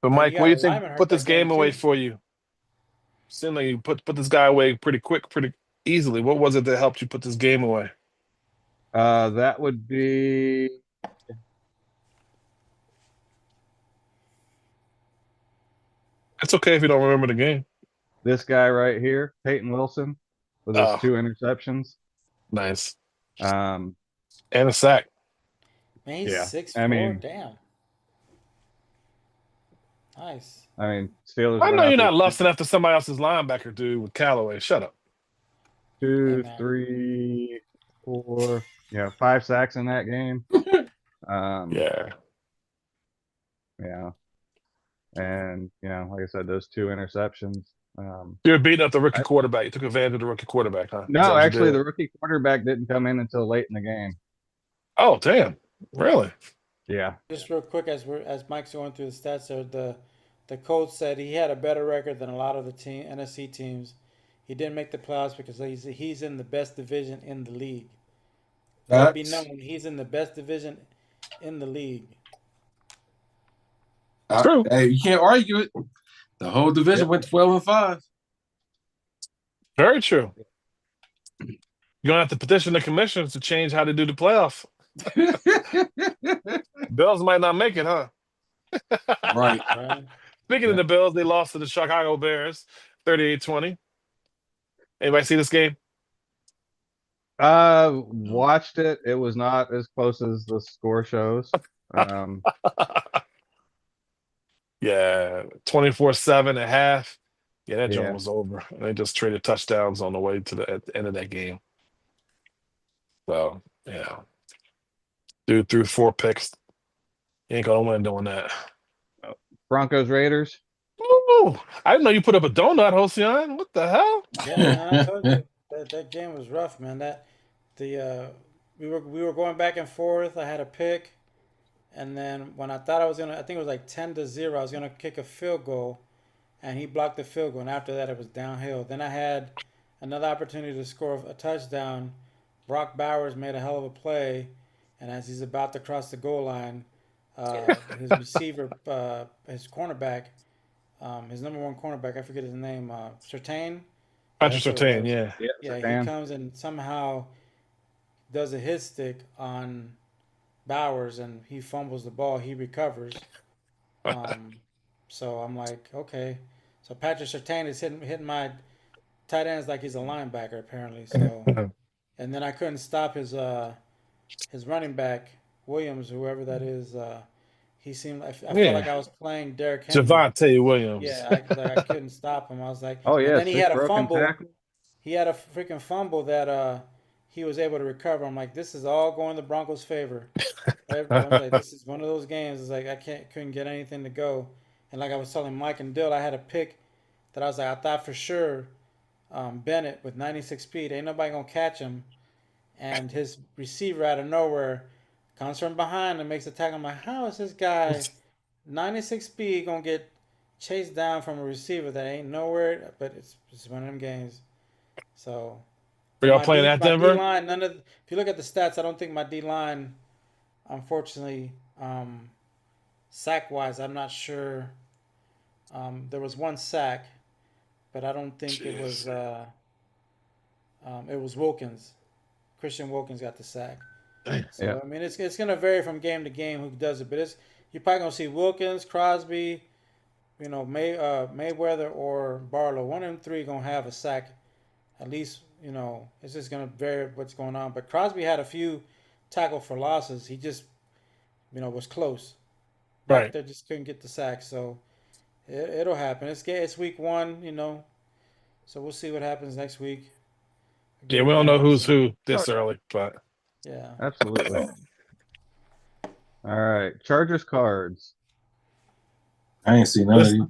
But you Mike, got what do you a think lineman hurt put this that game, game away too. for you? Seemed like you put this guy away pretty quick, pretty easily. What was it that helped you put this game away? That would be It's okay if you don't remember the game. this guy right here, Peyton Wilson, with his Oh. 2 interceptions. Nice. Um, And a sack. Man, he's Yeah, 6'4". I mean- Damn. Nice. I mean, Steelers. I went know out you're there not lusting after somebody else's linebacker, dude, with Callaway. Shut up. 2, Hey, man. 3, 4, 5 sacks in that game. Yeah. Yeah. And, like I said, those 2 interceptions. You're beating up the rookie quarterback. You took advantage of the rookie quarterback, huh? Is that No, what you actually, did? the rookie quarterback didn't come in until late in the game. Oh, damn. Really? Yeah. Just real quick, as Mike's going through the stats there, the coach said he had a better record than a lot of the NFC teams. He didn't make the playoffs because he's in the best division in the league. Let it be That's known he's in the best division in the league. True. hey, you can't argue it. The whole division Yep. went 12-5. Very true. You're gonna have to petition the commissioners to change how they do the playoffs. Bills might not make it, huh? Right. Right? Speaking of the Bills, they lost to the Chicago Bears 38-20. Anybody see this game? Watched it. It was not as close as the score shows. Yeah, 24-7 at half. Yeah, that joint Yeah. was over. And they just traded touchdowns on the way to the end of that game. So, yeah. Dude threw 4 picks. You ain't gonna win doing that. Broncos Raiders. Ooh, I didn't know you put up a donut, Hosian. What the hell? Yeah, man, I told you that game was rough, man. We were going back and forth. I had a pick, and then when I thought I think it was like 10-0. I was gonna kick a field goal, and he blocked the field goal. And after that, it was downhill. Then I had another opportunity to score a touchdown. Brock Bowers made a hell of a play, and as he's about to cross the goal line, his receiver, his cornerback, his number one cornerback, I forget his name, Surtain. Patrick That's what it Surtain, was. yeah. Yeah, he Dan. comes and somehow does a hit stick on Bowers and he fumbles the ball. He recovers. So I'm like, okay. So Patrick Surtain is hitting my tight ends like he's a linebacker apparently. So and then I couldn't stop his running back Williams, whoever that is. He seemed I felt Yeah. like I was playing Derrick Henry. Javonte Williams. Yeah, I couldn't stop him. I was like, Oh and yeah, then he 6 had a broken fumble. tackles. He had a freaking fumble that he was able to recover. I'm like, this is all going the Broncos' favor. I'm like, this is one of those games. It's like couldn't get anything to go. And like I was telling Mike and Dill, I had a pick that I was like, I thought for sure Bennett with 96 speed, ain't nobody gonna catch him. And his receiver out of nowhere comes from behind and makes a tackle. I'm like, how is this guy 96 speed gonna get chased down from a receiver that ain't nowhere? But it's one of them games. So Are y'all playing at Denver? D-line, if you look at the stats, I don't think my D line, unfortunately, sack wise, I'm not sure. There was one sack, but I don't think it was Wilkins. Christian Wilkins got the sack. So Yeah. I mean, it's gonna vary from game to game who does it, but you're probably gonna see Wilkins, Crosby, Mayweather or Barlow. One of them three gonna have a sack, at least. It's just gonna vary what's going on. But Crosby had a few tackle for losses. He just, was close. Right. They just couldn't get the sack. So it'll happen. It's week 1. So we'll see what happens next week. Yeah, we don't know who's who this early, but Yeah. Absolutely. All right, Chargers Cards. I ain't seen none of these.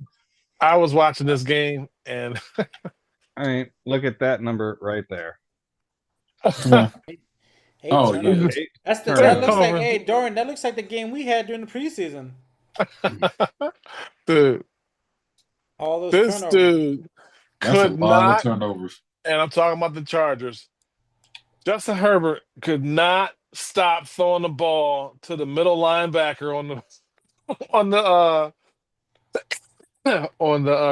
I was watching this game and I mean, look at that number right there. Yeah. 8 Oh, turnovers. yeah. That Turnovers. looks like Dorian. That looks like the game we had during the preseason. dude, All those this turnovers. dude That's a could lot not, of turnovers. and I'm talking about the Chargers. Justin Herbert could not stop throwing the ball to the middle linebacker on the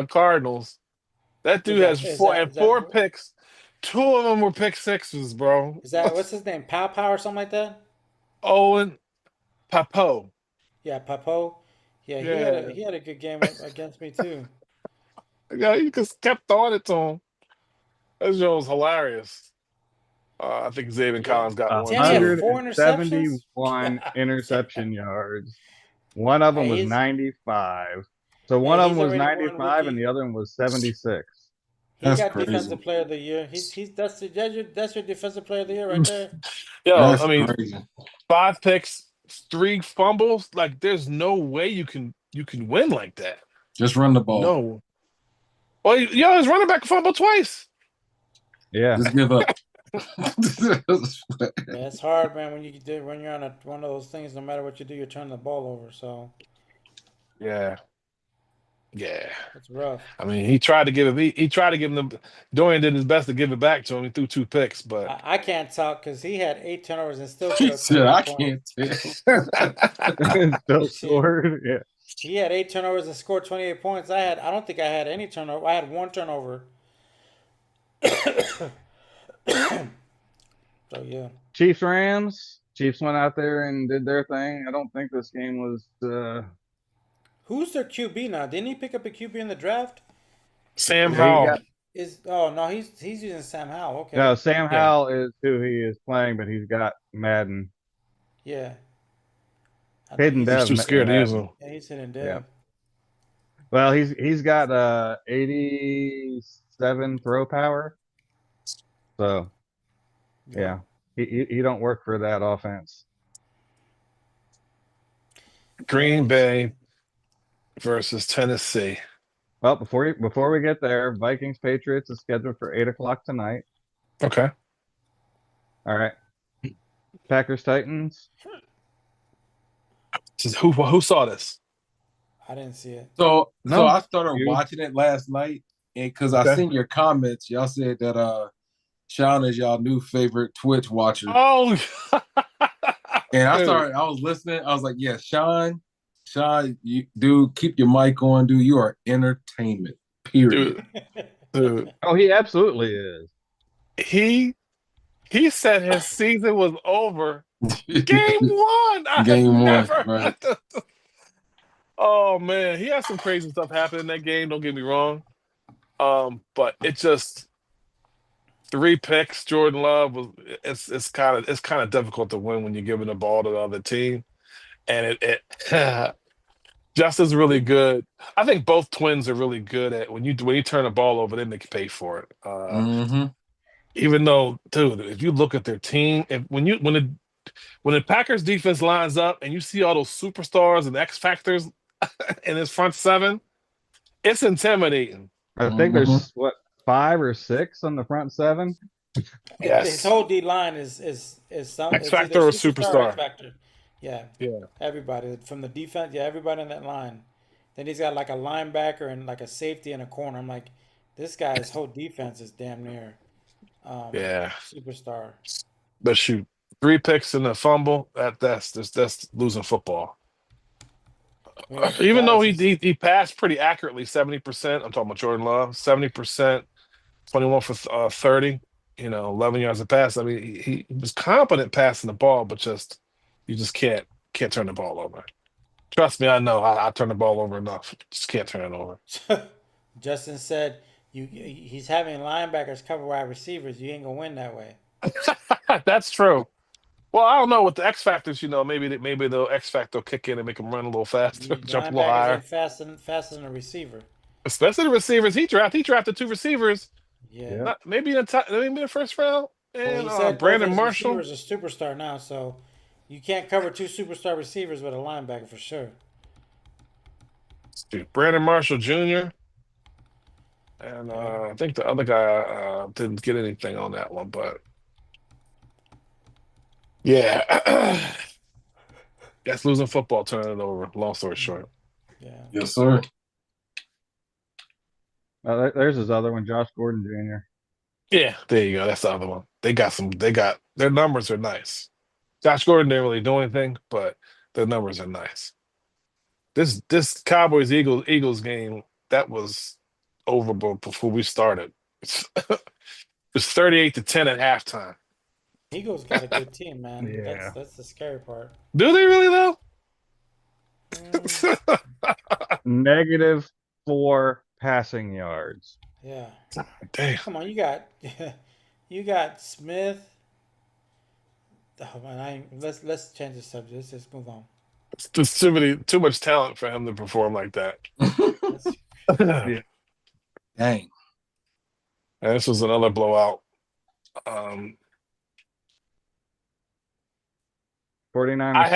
Cardinals. That dude has four picks. 2 of them were pick sixes, bro. Is that what's his name? Pow or something like that? Owen Papo. Yeah, Papo. Yeah, Yeah. he had a good game against me too. Yeah, he just kept throwing it to him. That show was hilarious. I think Xavier Collins got one. Damn, he had Too. 4 interceptions? 171 interception yards. One of them Hey, was he's- 95. So one Hey, of he's them was already won 95 and rookie. the other one was 76. He That's got crazy. defensive player of the year. That's your defensive player of the year right there. Yo, That's I mean, crazy. 5 picks, 3 fumbles. Like, there's no way you can win like that. Just run the ball. No. Well, his running back fumbled twice. Yeah. Just give up. Yeah, it's hard, man. When you're on one of those things, no matter what you do, you're turning the ball over. So Yeah, yeah. it's rough. I mean, he tried to give it. He tried to give him the. Dorian did his best to give it back to him. He threw 2 picks, but I can't talk because he had 8 turnovers and still put He up said, 28 I points. can't tell. Still Shit. scored. Yeah. He had 8 turnovers and scored 28 points. I don't think I had any turnover. I had 1 turnover. So yeah. Chiefs Rams. Chiefs went out there and did their thing. I don't think this game was. Who's their QB now? Didn't he pick up a QB in the draft? Sam Yeah, he Howell. got. No, he's using Sam Howell. Okay. No, Sam Yeah. Howell is who he is playing, but he's got Madden. Yeah. I think Hidden he's, He's Dev. too scared to use Madden. him. yeah, he's hitting Dev. Yeah. Well, he's got 87 throw power. So yeah, he don't work for that offense. Green Bay versus Tennessee. Well, before we get there, Vikings Patriots is scheduled for 8 o'clock tonight. Okay. All right. Packers Titans. Who saw this? I didn't see it. So No, I started you- watching it last night, and because I Okay. seen your comments, y'all said that Sean is y'all new favorite Twitch watcher. Oh, And I Dude. was listening. I was like, yeah, Sean, you dude, keep your mic on, dude. You are entertainment. Period. dude. Oh, he absolutely is. He said his season was over. Game one. I Game one, never. right. Oh man, he had some crazy stuff happen in that game. Don't get me wrong. But it just 3 picks. Jordan Love was. It's kind of difficult to win when you're giving the ball to the other team, and it Justin's really good. I think both twins are really good at when you turn the ball over, then they can pay for it. Mm-hmm. Even though, dude, if you look at their team, when the Packers defense lines up and you see all those superstars and X factors in his front seven, it's intimidating. I think there's 5 or 6 on the front 7. Yes. His whole D line is some X it's factor either or superstar. X factor. Yeah. Yeah. Everybody from the defense. Yeah, everybody in that line. Then he's got like a linebacker and like a safety in a corner. I'm like, this guy's whole defense is damn near Yeah. superstar. But shoot, 3 picks and a fumble, that's losing football. Even though he passed pretty accurately, 70%. I'm talking about Jordan Love, 70%, 21 for 30. 11 yards of pass. I mean, he was competent passing the ball, but you just can't turn the ball over. Trust me, I know. I turn the ball over enough. Just can't turn it over. Justin said, he's having linebackers cover wide receivers. You ain't gonna win that way. That's true. Well, I don't know with the X factors. Maybe the X factor will kick in and make him run a little faster, jump a little Linebackers higher. ain't faster than a receiver. Especially the receivers. He drafted 2 receivers. Yeah. Maybe in the first round. And Well, he said Brandon both of his Marshall. receivers are superstar now, so you can't cover 2 superstar receivers with a linebacker for sure. Dude, Brandon Marshall Jr. And I think the other guy didn't get anything on that one, but yeah. That's losing football, turning it over. Long story short. Yeah. Yes, sir. There's his other one, Josh Gordon Jr. Yeah, there you go. That's the other one. They got their numbers are nice. Josh Gordon didn't really do anything, but their numbers are nice. This Cowboys Eagles game, that was over before we started. It was 38-10 at halftime. Eagles got a good team, man. Yeah. That's the scary part. Do they really though? -4 passing yards. Yeah. Damn. Come on, you got Smith. Oh man, let's change the subject. Let's just move on. It's too much talent for him to perform like that. Dang. And this was another blowout. 49ers. I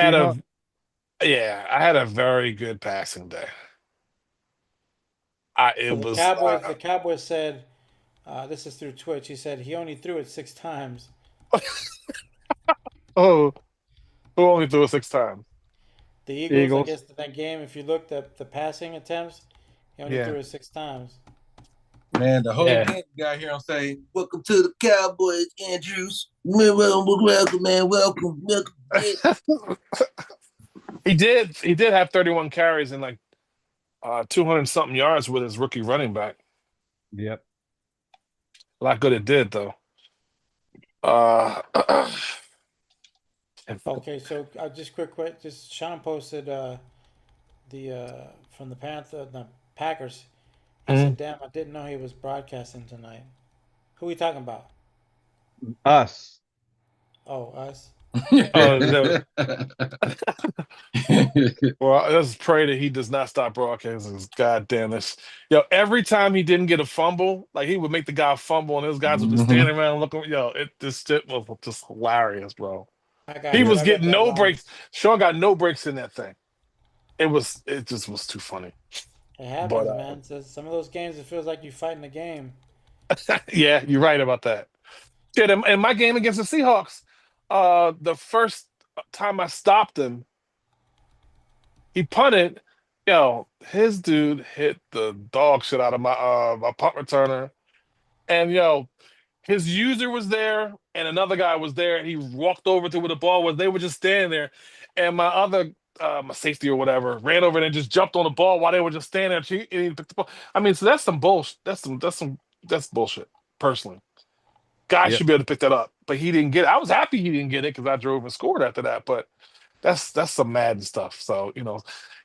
had a very good passing day. The Cowboys said This is through Twitch. He said he only threw it 6 times. Oh, who only threw it 6 times? The Eagles, I Eagles. guess, that game. If you looked at the passing attempts, he only Yeah. threw it 6 times. Man, the whole Yeah. game got here and say, "Welcome to the Cowboys, Andrews. Welcome, man. Welcome. He did. He did have 31 carries and like 200 something yards with his rookie running back. Yep. A lot good it did though. Uh, Okay, so just quick. Just Sean posted the from the Packers. He said, Mhm. "Damn, I didn't know he was broadcasting tonight." Who we talking about? Us. Oh, us. Oh, well, let's pray that he does not stop broadcasting. God damn this. Yo, every time he didn't get a fumble, like he would make the guy fumble and those guys would just stand around looking. Yo, this shit was just hilarious, bro. I got He you. was I got getting that no line. breaks. Sean got no breaks in that thing. It just was too funny. It But happens, man. So some of those games, it feels like you're fighting a game. yeah, you're right about that. Shit, in my game against the Seahawks, the first time I stopped him, he punted. Yo, his dude hit the dog shit out of my punt returner. And yo, his user was there and another guy was there, and he walked over to where the ball was. They were just standing there. And my other my safety or whatever ran over and just jumped on the ball while they were just standing there. And he picked the ball. I mean, so that's some bullshit. That's bullshit, personally. Guy Yep. should be able to pick that up, but he didn't get it. I was happy he didn't get it because I drove and scored after that. But that's some Madden stuff. So you're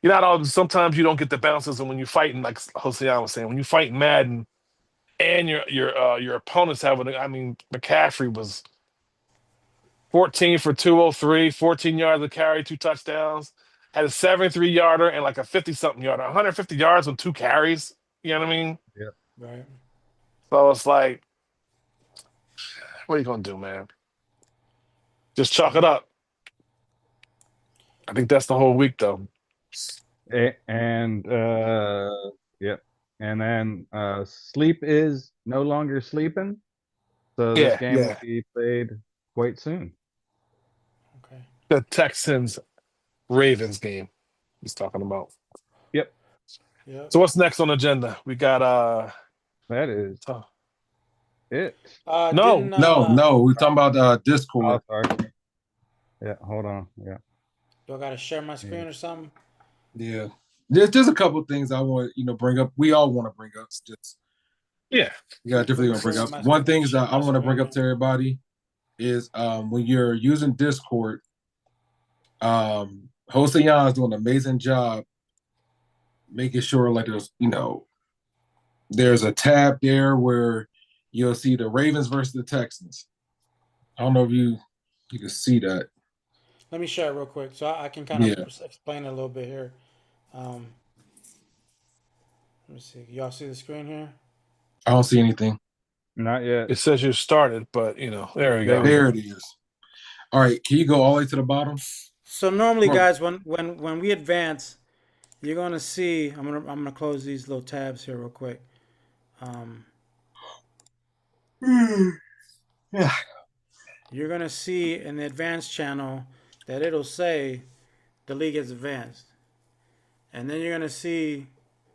not all. Sometimes you don't get the bounces, and when you're fighting, like Jose was saying, when you fight Madden and your opponents having, I mean, McCaffrey was 14 for 203, 14 yards of carry, 2 touchdowns, had a 73 yarder and like a 50 something yarder, 150 yards on 2 carries. You know what I mean? Yep. Right. So it's like, what are you gonna do, man? Just chalk it up. I think that's the whole week, though. And yep. And then sleep is no longer sleeping. So this Yeah, game will yeah. be played quite soon. Okay. The Texans Ravens game he's talking about. Yep. Yep. So what's next on the agenda? We got That is oh, it. no. Didn't no. We're talking about Oh, Discord. sorry. Yeah, hold on. Yeah. do I gotta share my screen Yeah. or something? Yeah, there's a couple things I want bring up. We all want to bring up. Just Yeah. yeah, definitely want to bring up. One thing is that I want to bring up to everybody is when you're using Discord, Jose Yan is doing an amazing job making sure like there's a tab there where you'll see the Ravens versus the Texans. I don't know if you can see that. Let me share it real quick so I can kind of Yeah, explain it a little bit here. Um, let me see. Y'all see the screen here? I don't see anything. Not yet. It says you started, but there we There go. we There it is. All right, can you go all the way to the bottom? So normally, Come on. guys, when we advance, you're gonna see. I'm gonna close these little tabs here real quick. Um, Yeah. you're gonna see in the advanced channel that it'll say the league has advanced, and then you're gonna see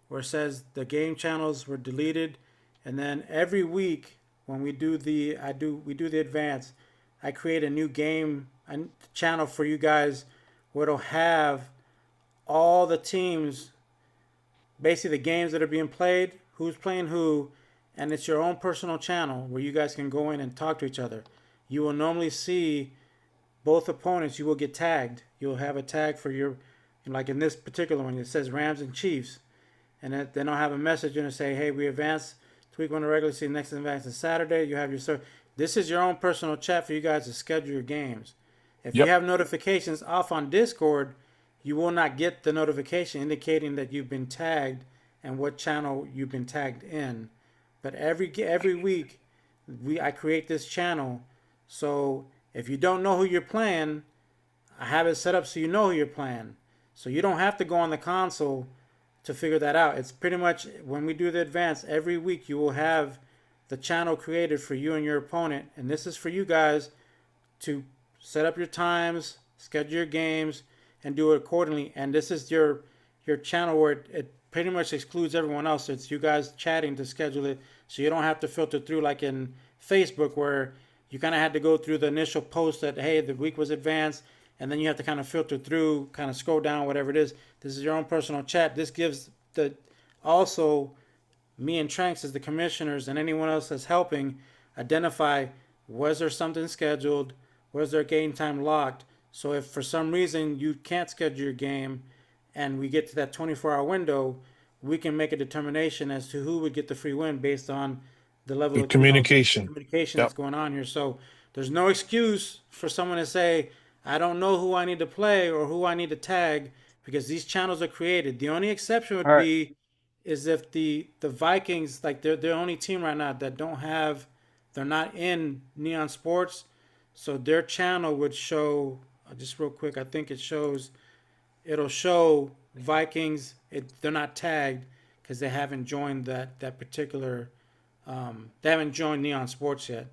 where it says the game channels were deleted, and then every week when we do the advance, I create a new game channel for you guys where it'll have all the teams, basically the games that are being played, who's playing who, and it's your own personal channel where you guys can go in and talk to each other. You will normally see both opponents. You will get tagged. You'll have a tag for your, like in this particular one, it says Rams and Chiefs, and then I'll have a message in and say, hey, we advanced to week one of regular season. Next advance is Saturday. You have your This is your own personal chat for you guys to schedule your games. If you Yep. have notifications off on Discord, you will not get the notification indicating that you've been tagged and what channel you've been tagged in. But every week, I create this channel. So if you don't know who you're playing, I have it set up so you know who you're playing. So you don't have to go on the console to figure that out. It's pretty much when we do the advance every week, you will have the channel created for you and your opponent, and this is for you guys to set up your times, schedule your games, and do it accordingly. And this is your channel where it pretty much excludes everyone else. It's you guys chatting to schedule it, so you don't have to filter through like in Facebook where you kind of had to go through the initial post that hey the week was advanced, and then you have to kind of filter through, kind of scroll down, whatever it is. This is your own personal chat. This gives the also me and Tranks as the commissioners and anyone else that's helping identify was there something scheduled, was there game time locked. So if for some reason you can't schedule your game and we get to that 24-hour window, we can make a determination as to who would get the free win based on the level The of the communication. communication Yep. that's going on here. So there's no excuse for someone to say, I don't know who I need to play or who I need to tag because these channels are created. The only exception All would right. be is if the Vikings, like they're the only team right now that don't have, they're not in Neon Sports, so their channel would show. Just real quick, I think it'll show Vikings. They're not tagged because they haven't joined that particular. They haven't joined Neon Sports yet.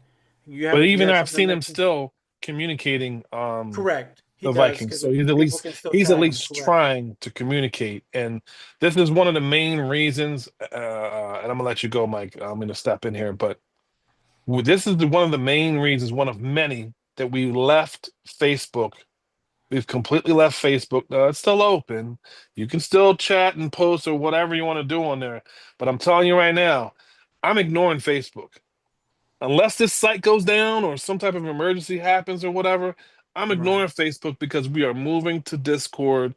But You even have I've something seen him mentioned? still communicating Correct. He the does Vikings. because So people can still he's at tag him. least Correct. trying to communicate. And this is one of the main reasons. And I'm gonna let you go, Mike. I'm gonna step in here, but this is one of the main reasons, one of many, that we left Facebook. We've completely left Facebook. It's still open. You can still chat and post or whatever you want to do on there. But I'm telling you right now, I'm ignoring Facebook. Unless this site goes down or some type of emergency happens or whatever, I'm Right. ignoring Facebook because we are moving to Discord.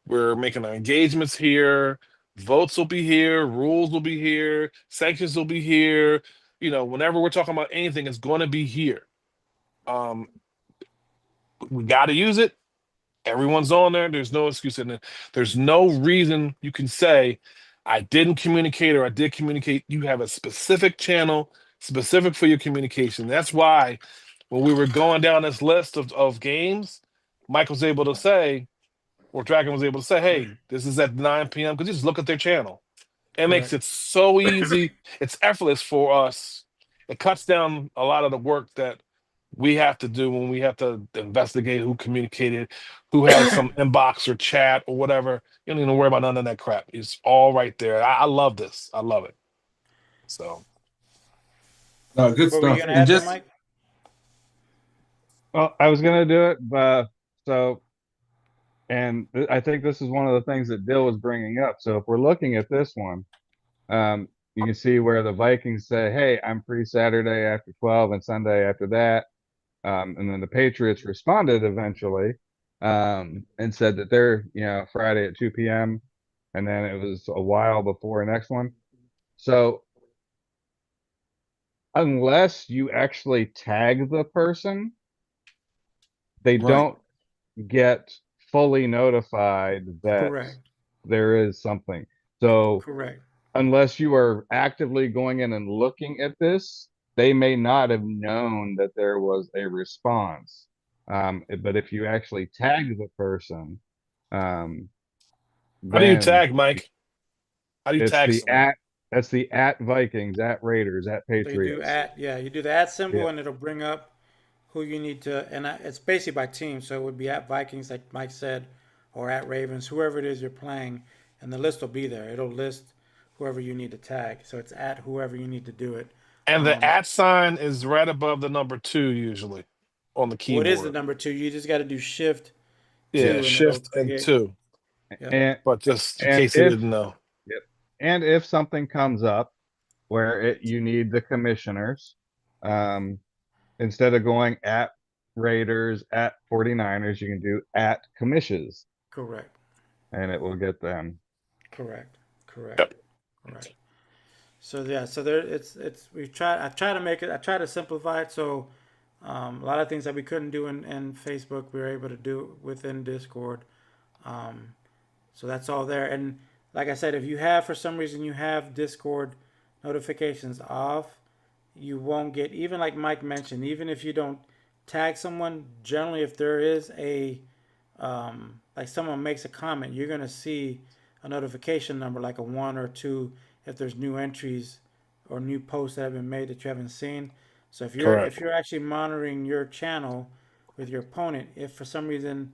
We're making our engagements here. Votes will be here. Rules will be here. Sanctions will be here. Whenever we're talking about anything, it's going to be here. Um, we got to use it. Everyone's on there. There's no excuse in it. There's no reason you can say, I didn't communicate or I did communicate. You have a specific channel, specific for your communication. That's why when we were going down this list of games, Mike was able to say, or Dragon was able to say, hey, this is at 9 p.m. because you just look at their channel. It makes Correct. it so easy. It's effortless for us. It cuts down a lot of the work that we have to do when we have to investigate who communicated, who had some inbox or chat or whatever. You don't even worry about none of that crap. It's all right there. I love this. I love it. So Good What were you stuff. gonna And add there, just Mike? Well, I was gonna do it, but so, I think this is one of the things that Dill was bringing up. So if we're looking at this one, you can see where the Vikings say, "Hey, I'm free Saturday after 12 and Sunday after that," and then the Patriots responded eventually, and said that they're Friday at 2 p.m. and then it was a while before the next one. So unless you actually tag the person, they right, don't get fully notified that Correct. there is something. So Correct. unless you are actively going in and looking at this, they may not have known that there was a response. But if you actually tag the person, um, how do you then tag, Mike? How do you it's tag the someone? at that's the at Vikings, at Raiders, at So you do Patriots. at yeah, you do the at Yeah. symbol and it'll bring up who you need to, and it's basically by team. So it would be at Vikings, like Mike said, or at Ravens, whoever it is you're playing, and the list will be there. It'll list whoever you need to tag. So it's at whoever you need to do it. And the Um, at sign is right above the number 2 usually on the what is the keyboard. number two? You just got to do Shift Yeah, two, and it'll shift and create. 2. Yep. And But just in and case you if didn't know. Yep. And if something comes up where you need the commissioners, um, instead of going at Raiders, at 49ers, you can do at commissions Correct. and it will get them. Correct. Correct. Yep. Correct. So yeah, so there it's we try I try to make it I try to simplify it so a lot of things that we couldn't do in Facebook we were able to do within Discord. Um, so that's all there. And like I said, if you have for some reason you have Discord notifications off, you won't get even like Mike mentioned, even if you don't tag someone, generally if there is a like someone makes a comment, you're gonna see a notification number like a one or two if there's new entries or new posts that have been made that you haven't seen. So if Correct. you're actually monitoring your channel with your opponent, if for some reason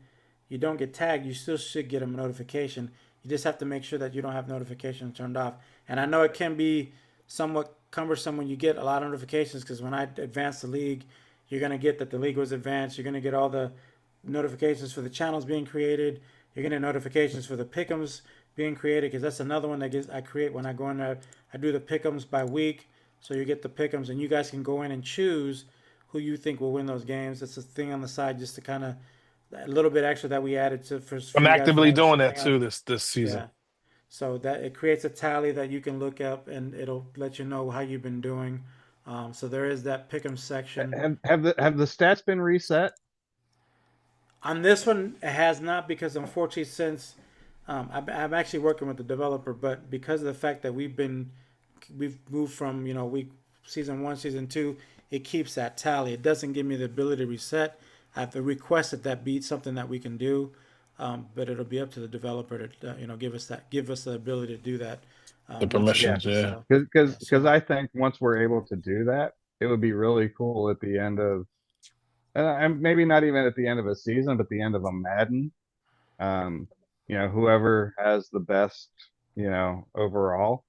you don't get tagged, you still should get a notification. You just have to make sure that you don't have notifications turned off. And I know it can be somewhat cumbersome when you get a lot of notifications because when I advance the league, you're gonna get that the league was advanced. You're gonna get all the notifications for the channels being created. You're gonna get notifications for the pickums being created because that's another one that I create when I go in there. I do the pickums by week, so you get the pickums, and you guys can go in and choose who you think will win those games. That's a thing on the side just to kind of a little bit extra that we added to for I'm you guys to actively have doing that something else. too this season. Yeah. So that it creates a tally that you can look up, and it'll let you know how you've been doing. So there is that pick'em section. Have the stats been reset? On this one, it has not because unfortunately, since I'm actually working with the developer, but because of the fact that we've moved from week season one, season two, it keeps that tally. It doesn't give me the ability to reset. I have to request that that be something that we can do, but it'll be up to the developer to give us the ability to do that The once again. Yeah, permissions, yeah. So yeah, because so I think once we're able to do that, it would be really cool at the end of, and maybe not even at the end of a season, but the end of a Madden. Um, whoever has the best, overall,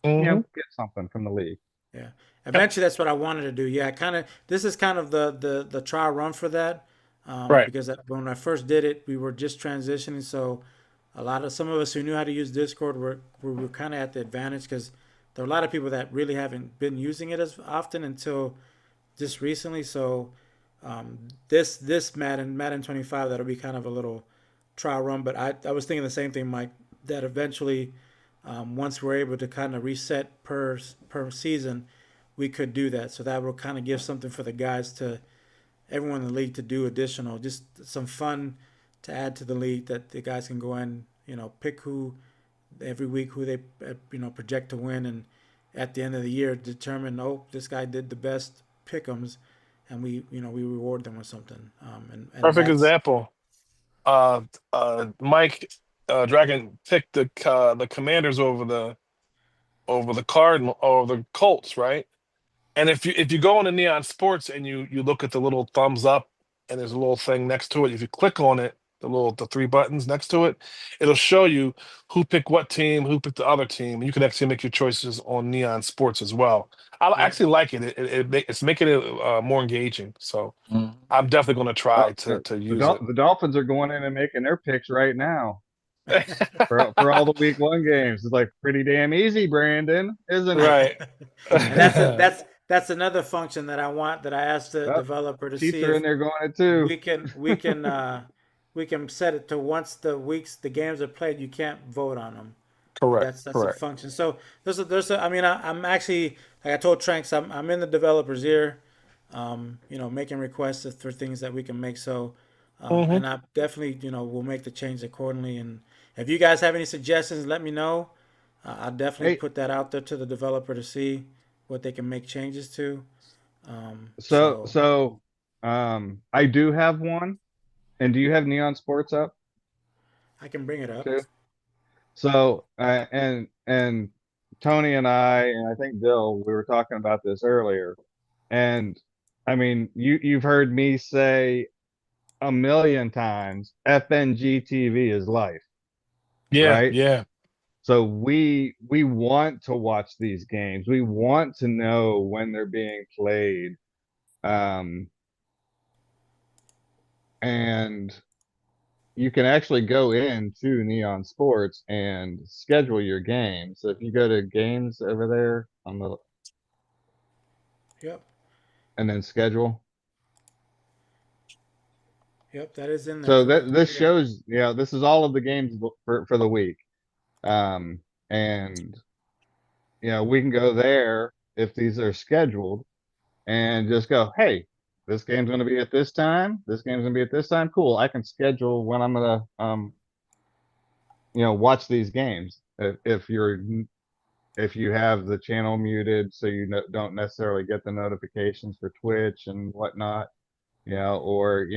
Hmm. get something from the league. yeah. Yep. Eventually, that's what I wanted to do. Yeah, kind of. This is kind of the trial run for that, Right. because when I first did it, we were just transitioning. So, some of us who knew how to use Discord were kind of at the advantage because there are a lot of people that really haven't been using it as often until just recently. So, this Madden 25 that'll be kind of a little trial run. But I was thinking the same thing, Mike. That eventually, once we're able to kind of reset per season, we could do that. So that will kind of give something for the guys to everyone in the league to do additional, just some fun to add to the league that the guys can go in, pick who every week who they project to win, and at the end of the year determine, oh, this guy did the best pickums, and we reward them with something. And Perfect that's example. Mike Dragon picked the Commanders over the Cardinal or the Colts, right? And if you go into Neon Sports and you look at the little thumbs up and there's a little thing next to it, if you click on it, the three buttons next to it, it'll show you who picked what team, who picked the other team. You can actually make your choices on Neon Sports as well. I yep. actually like it. It's making it more engaging. So Mhm. I'm definitely going to try The, to the, use Dol- it. the Dolphins are going in and making their picks right now for all the week one games. It's like pretty damn easy, Brandon, isn't it? Right. And that's another function that I want that I asked the Well, developer to Chiefs see are in if there going it too. we can set it to once the games are played, you can't vote on them. Correct. That's a Correct. function. So I mean, I'm actually, like I told Tranks, I'm in the developer's ear, making requests for things that we can make. So, Hmm. and I definitely, will make the change accordingly. And if you guys have any suggestions, let me know. I'll definitely Hey, put that out there to the developer to see what they can make changes to. so So so I do have one. And do you have Neon Sports up I can bring it up. too? So and Tony and I think Bill, we were talking about this earlier. And I mean, you've heard me say a million times, FNG TV is life, Yeah. right? Yeah. So we want to watch these games. We want to know when they're being played. Um, and you can actually go into Neon Sports and schedule your games. So if you go to games over there on the Yep, and then schedule. yep, that is in there So too. I that can this see that. shows, this is all of the games for the week. And we can go there if these are scheduled and just go, hey, this game's going to be at this time. This game's going to be at this time. Cool. I can schedule when I'm going to watch these games. If you have the channel muted so you don't necessarily get the notifications for Twitch and whatnot, or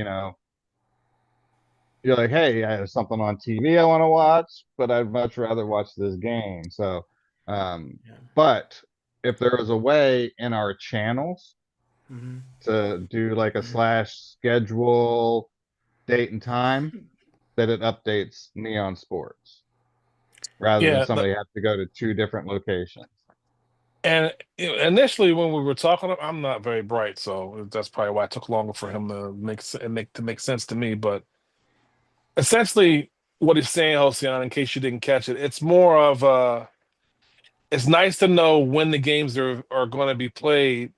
you're like, hey, I have something on TV I want to watch, but I'd much rather watch this game. So, Yeah. but if there was a way in our channels Hmm. to do like a slash schedule date and time that it updates Neon Sports rather than Yeah, somebody have to go to two different locations. and initially when we were talking, I'm not very bright, so that's probably why it took longer for him to make sense to me. But essentially, what he's saying, Ocean, in case you didn't catch it, it's more of it's nice to know when the games are going to be played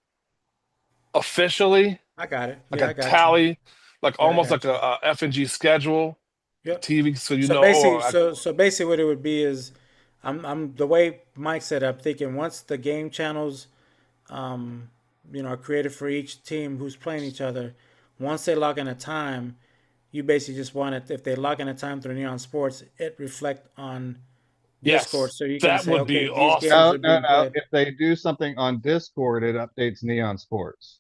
officially, I got it. like Yeah, a I got you. tally, like Yeah, I almost like got you. a FNG schedule, Yep. TV, so you So know. Oh, basically, so basically, what it would be is, I'm the way Mike said. I'm thinking once the game channels, um, are created for each team who's playing each other. Once they log in a time, you basically just want it. If they log in a time through Neon Sports, it reflect on Discord, yes, so you can that say, would okay, be these games awesome. No, are no, being no. played. If they do something on Discord, it updates Neon Sports.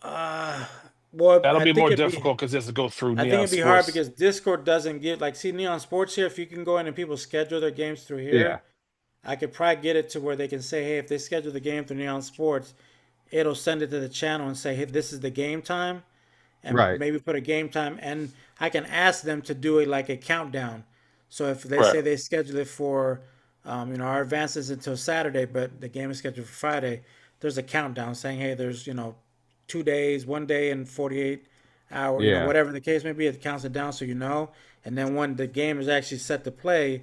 Uh, well, That'll be more difficult because it has to go through I think Neon it'd be hard Sports. because Discord doesn't get like see Neon Sports here. If you can go in and people schedule their games through Yeah, here, I could probably get it to where they can say, hey, if they schedule the game through Neon Sports, it'll send it to the channel and say, hey, this is the game time, and right. maybe put a game time, and I can ask them to do it like a countdown. So if they Right. say they schedule it for, our advances until Saturday, but the game is scheduled for Friday, there's a countdown saying, hey, there's 2 days, 1 day, and 48 hours, Yeah, whatever the case may be, it counts it down so you know. And then when the game is actually set to play,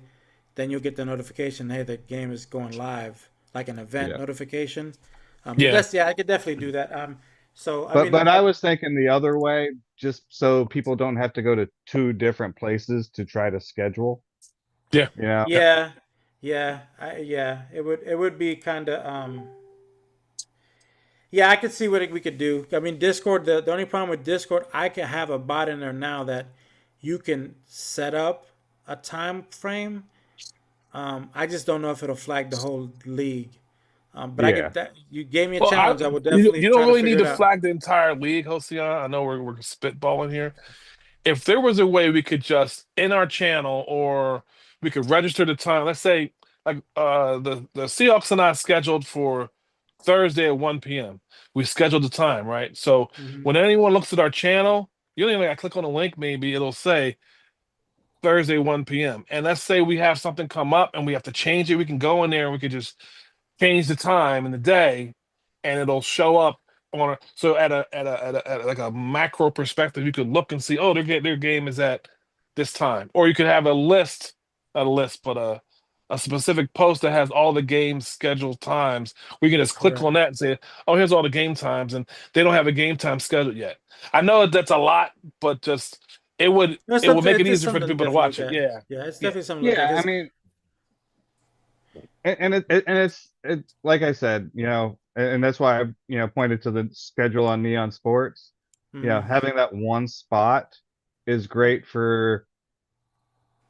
then you'll get the notification, hey, the game is going live, like an event yeah. notification. But Yeah. that's yeah, I could definitely do that. So I But mean, I was thinking the other way, just so people don't have to go to two different places to try to schedule. Yeah. You know, Yeah. yeah, yeah, it would be kind of yeah, I could see what we could do. I mean, Discord. The only problem with Discord, I can have a bot in there now that you can set up a time frame. I just don't know if it'll flag the whole league. But I yeah, could. You gave me a Well, challenge. I would you definitely you don't try to really figure need it to out. flag the entire league, Hosea. I know we're spitballing here. If there was a way we could just in our channel, or we could register the time. Let's say like the Seahawks and I scheduled for Thursday at 1 p.m. We scheduled the time, right? So Hmm. when anyone looks at our channel, you only like click on a link, maybe it'll say Thursday 1 p.m. And let's say we have something come up and we have to change it. We can go in there and we could just change the time and the day, and it'll show up on a so at like a macro perspective, you could look and see, oh, their game is at this time, or you could have a list, not a list, but a specific post that has all the games scheduled times. We can just click Correct. on that and say, oh, here's all the game times, and they don't have a game time scheduled yet. I know that's a lot, but just No, it would make it it's easier for the something to people to definitely watch look it. at. Yeah, Yeah, it's yeah, definitely something to look at. yeah. I Because mean, and it's like I said, and that's why I pointed to the schedule on Neon Sports. Having that one spot is great for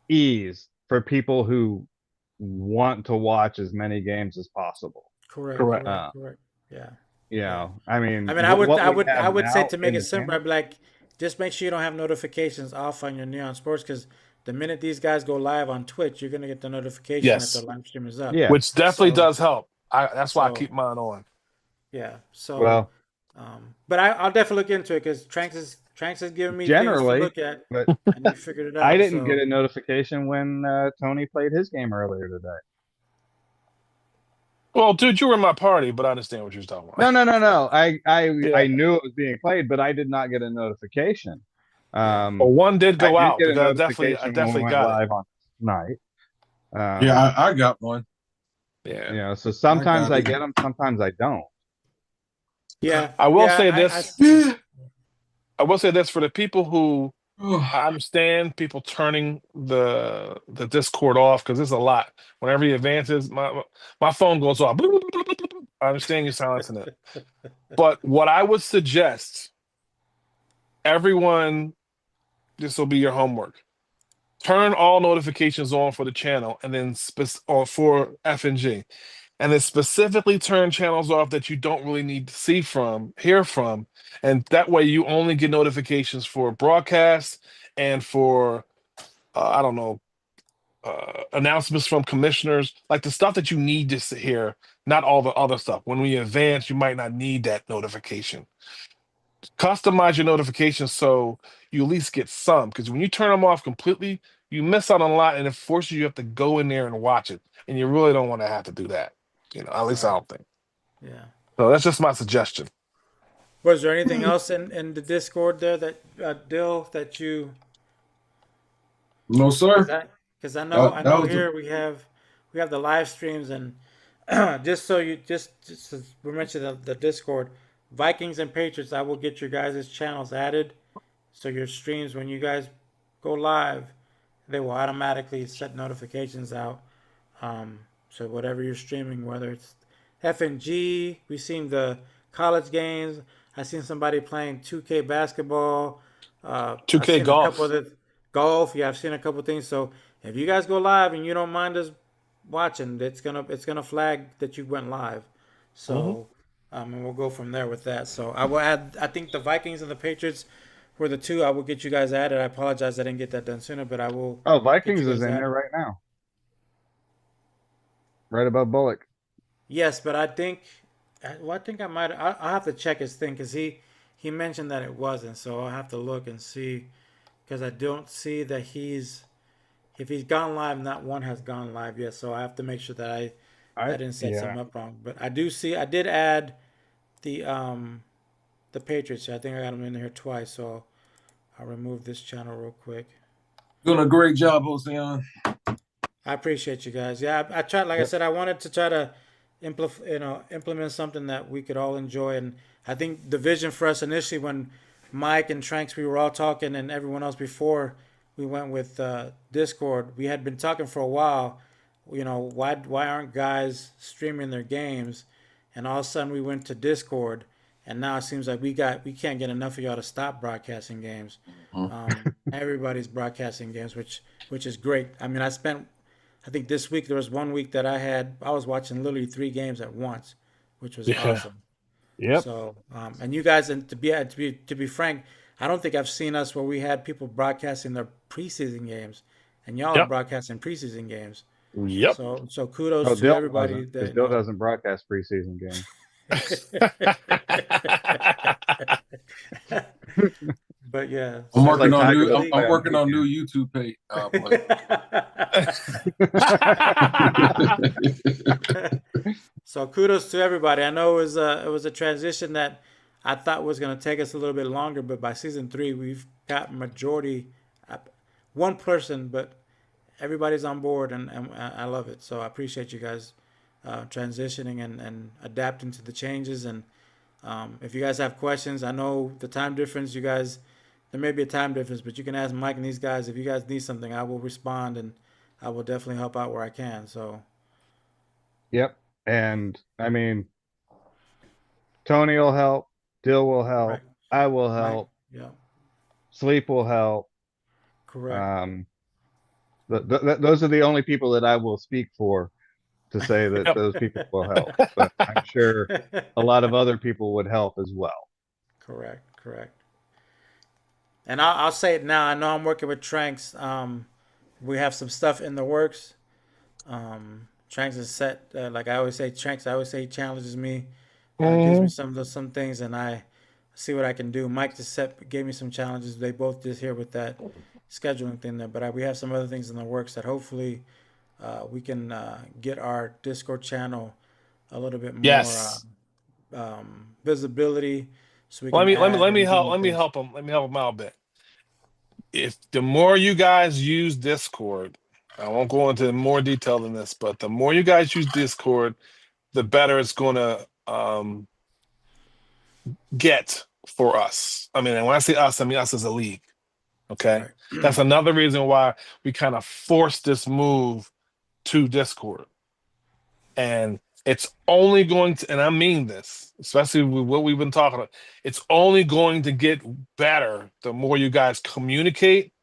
ease for people who want to watch as many games as possible. correct, correct. correct, Uh, correct. Yeah, yeah. I I mean, mean, I would, what I we would, I have would say now to make in it the simple, I'd channel. be like, just make sure you don't have notifications off on your Neon Sports, because the minute these guys go live on Twitch, you're gonna get the notification that the Yes, live stream is up. Yeah. which definitely So, does help. That's why I so keep mine on. yeah. So, Well, but I'll definitely look into it because Tranks is giving me things to generally, look at, but and he figured it I out. didn't get So, a notification when Tony played his game earlier today. Well, dude, you were in my party, but I understand what you're talking about. No, no, no, no. Yeah. I knew it was being played, but I did not get a notification. yeah. Well, Um, one did I go did out get a because I notification when we definitely went got it. live on tonight. Yeah, I got one. Yeah. So I sometimes got I it. get them, sometimes I don't. Yeah, I will yeah. say I this. Yeah. I will say this for the people who Oh, I understand people turning the Discord off because there's a lot. Whenever he advances, my phone goes off. I understand you silencing it, but what I would suggest, everyone, this will be your homework. Turn all notifications on for the channel, and then or for FNG, and then specifically turn channels off that you don't really need to hear from, and that way you only get notifications for broadcast and for I don't know, announcements from commissioners, like the stuff that you need to hear, not all the other stuff. When we advance, you might not need that notification. Customize your notifications so you at least get some, because when you turn them off completely, you miss out on a lot, and it forces you have to go in there and watch it, and you really don't want to have to do that. At least I Right. don't think. Yeah. So that's just my suggestion. Was there anything else in the Discord there that Dill that you No, because sir. I know That was the here we have the live streams and just so you just as we mentioned the Discord Vikings and Patriots, I will get your guys' channels added so your streams when you guys go live they will automatically set notifications out. So whatever you're streaming, whether it's FNG, we've seen the college games. I've seen somebody playing 2K basketball. I've 2K seen a couple of golf. the golf. Yeah, I've seen a couple things. So if you guys go live and you don't mind us watching, it's gonna flag that you went live. Hmm. So and we'll go from there with that. So I will add. I think the Vikings and the Patriots were the two. I will get you guys added. I apologize I didn't get that done sooner, but I will Oh, get you Vikings is guys in there added. right now, right above Bullock. Yes, but I think, well, I think I might. I'll have to check his thing because he mentioned that it wasn't. So I'll have to look and see because I don't see that if he's gone live, not one has gone live yet. So I have to make sure that I didn't set Yeah, something up wrong. But I do see I did add the the Patriots. I think I got them in here twice. So I'll remove this channel real quick. doing a great job, Ocean. I appreciate you guys. Yeah, I tried. Like I Yep. said, I wanted to try to implement something that we could all enjoy. And I think the vision for us initially, when Mike and Tranks, we were all talking, and everyone else before we went with Discord, we had been talking for a while. Why aren't guys streaming their games? And all of a sudden we went to Discord, and now it seems like we can't get enough of y'all to stop broadcasting games. Everybody's broadcasting games, which is great. I mean, I think this week there was one week that I was watching literally three games at once, which was Yeah. awesome. Yep. So, and you guys, and to be frank, I don't think I've seen us where we had people broadcasting their preseason games, and y'all are Yep. broadcasting preseason games. Yep. So kudos oh, to Dill everybody doesn't, that because Dill doesn't broadcast preseason games. But yeah, I'm so Just working like on Tiger new. doesn't I'm play on the working on new weekend. YouTube page. Play. So kudos to everybody. I know it was a transition that I thought was going to take us a little bit longer, but by season three we've got majority, uh, one person, but everybody's on board, and I love it. So I appreciate you guys transitioning and adapting to the changes. And if you guys have questions, I know the time difference. You guys, there may be a time difference, but you can ask Mike and these guys. If you guys need something, I will respond, and I will definitely help out where I can. So Yep. And I mean, Tony will help, Dill will right, help, I will Mike, help, yeah, Sleep will help. correct. Um, those are the only people that I will speak for to say that Yep. those people will help. But I'm sure a lot of other people would help as well. Correct, correct. And I'll say it now. I know I'm working with Tranks. We have some stuff in the works. Tranks is set. Like I always say, Tranks. I always say he challenges me, gives me Mhm. some things, and I see what I can do. Mike just gave me some challenges. They both just here with that scheduling thing there. But we have some other things in the works that hopefully we can get our Discord channel a little bit more Yes. visibility, so we Let can me let me add let me and do help more let me things. help him. Let me help him out a bit. If the more you guys use Discord, I won't go into more detail than this, but the more you guys use Discord, the better it's going to get for us. I mean, and when I say us, I mean us as a league. Okay, Right. that's another reason why we kind of forced this move to Discord, and it's only going to, and I mean this, especially with what we've been talking about. It's only going to get better the more you guys communicate.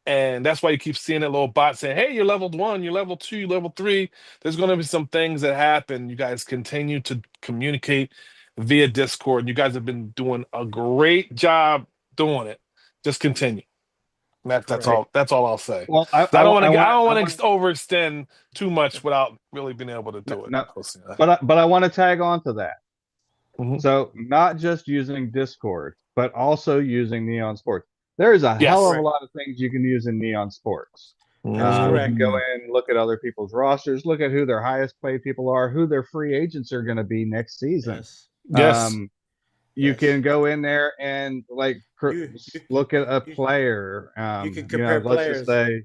And that's why you keep seeing that little bot saying, hey, you're level one, you're level two, you're level three. There's going to be some things that happen. You guys continue to communicate via Discord. You guys have been doing a great job doing it. Just continue. That's Correct. all. That's all I'll say. Well, I don't want to. I don't I want to overextend too much without really being able to do it. no, Yeah. but I want to tag on to that. Mhm. So not just using Discord, but also using Neon Sports. There is a hell Yes. of a lot of things you can use in Neon Sports. That's You correct. can go in, look at other people's rosters, look at who their highest paid people are, who their free agents are going to be next season. Yes. Yes. You Yes. can go in there and like You look at a you, player. you can compare Let's just players.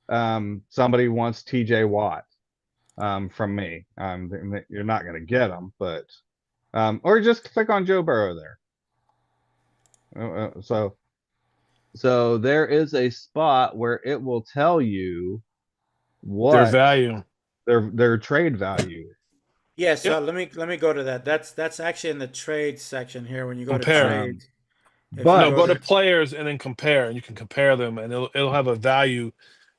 say somebody wants TJ Watt from me. You're not going to get them, but or just click on Joe Burrow there. So there is a spot where it will tell you Their what value. their trade value. Yeah, so Yep. let me go to that. That's actually in the trade section here. When you go to Compare. trades, if you But No, go go to to players and then compare. You can compare them, and it'll have a value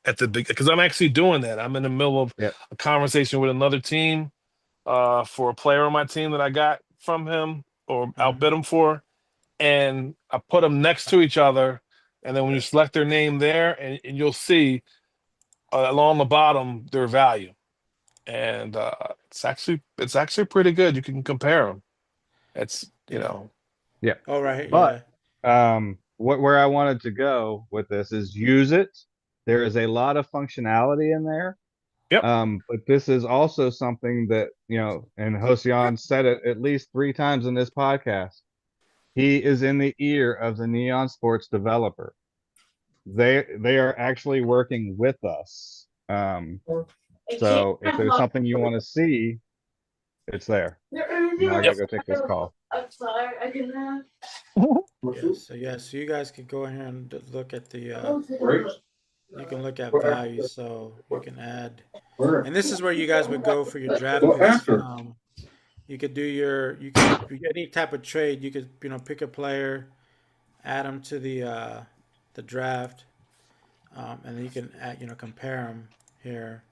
at the big. Because I'm actually doing that. I'm in the middle of yeah, a conversation with another team, for a player on my team that I got from him or outbid him for, and I put them next to each other, and then when you select their name there, and you'll see along the bottom their value, and it's actually pretty good. You can compare them. It's yeah. yeah. Oh right, But yeah. where I wanted to go with this is use it. There is a lot of functionality in there. yep. But this is also something that, and Hosian said it at least 3 times in this podcast. He is in the ear of the Neon Sports developer. They are actually working with us. So if there's something you want to see, it's there. Now I gotta Yep. go take this call. Yeah, so you guys could go ahead and look at the you can look at values, so you can add, and this is where you guys would go for your draft picks. You could do any type of trade. You could pick a player, add them to the draft, and then you can compare them here,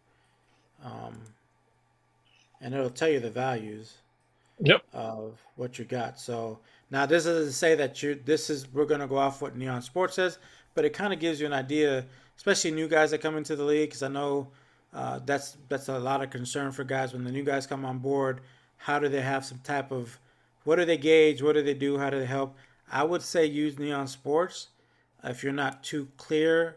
um, and it'll tell you the values Yep. of what you got. So now this doesn't say that we're gonna go off what Neon Sports says, but it kind of gives you an idea, especially new guys that come into the league, because I know that's a lot of concern for guys when the new guys come on board. How do they have some type of, what do they gauge? What do they do? How do they help? I would say use Neon Sports if you're not too clear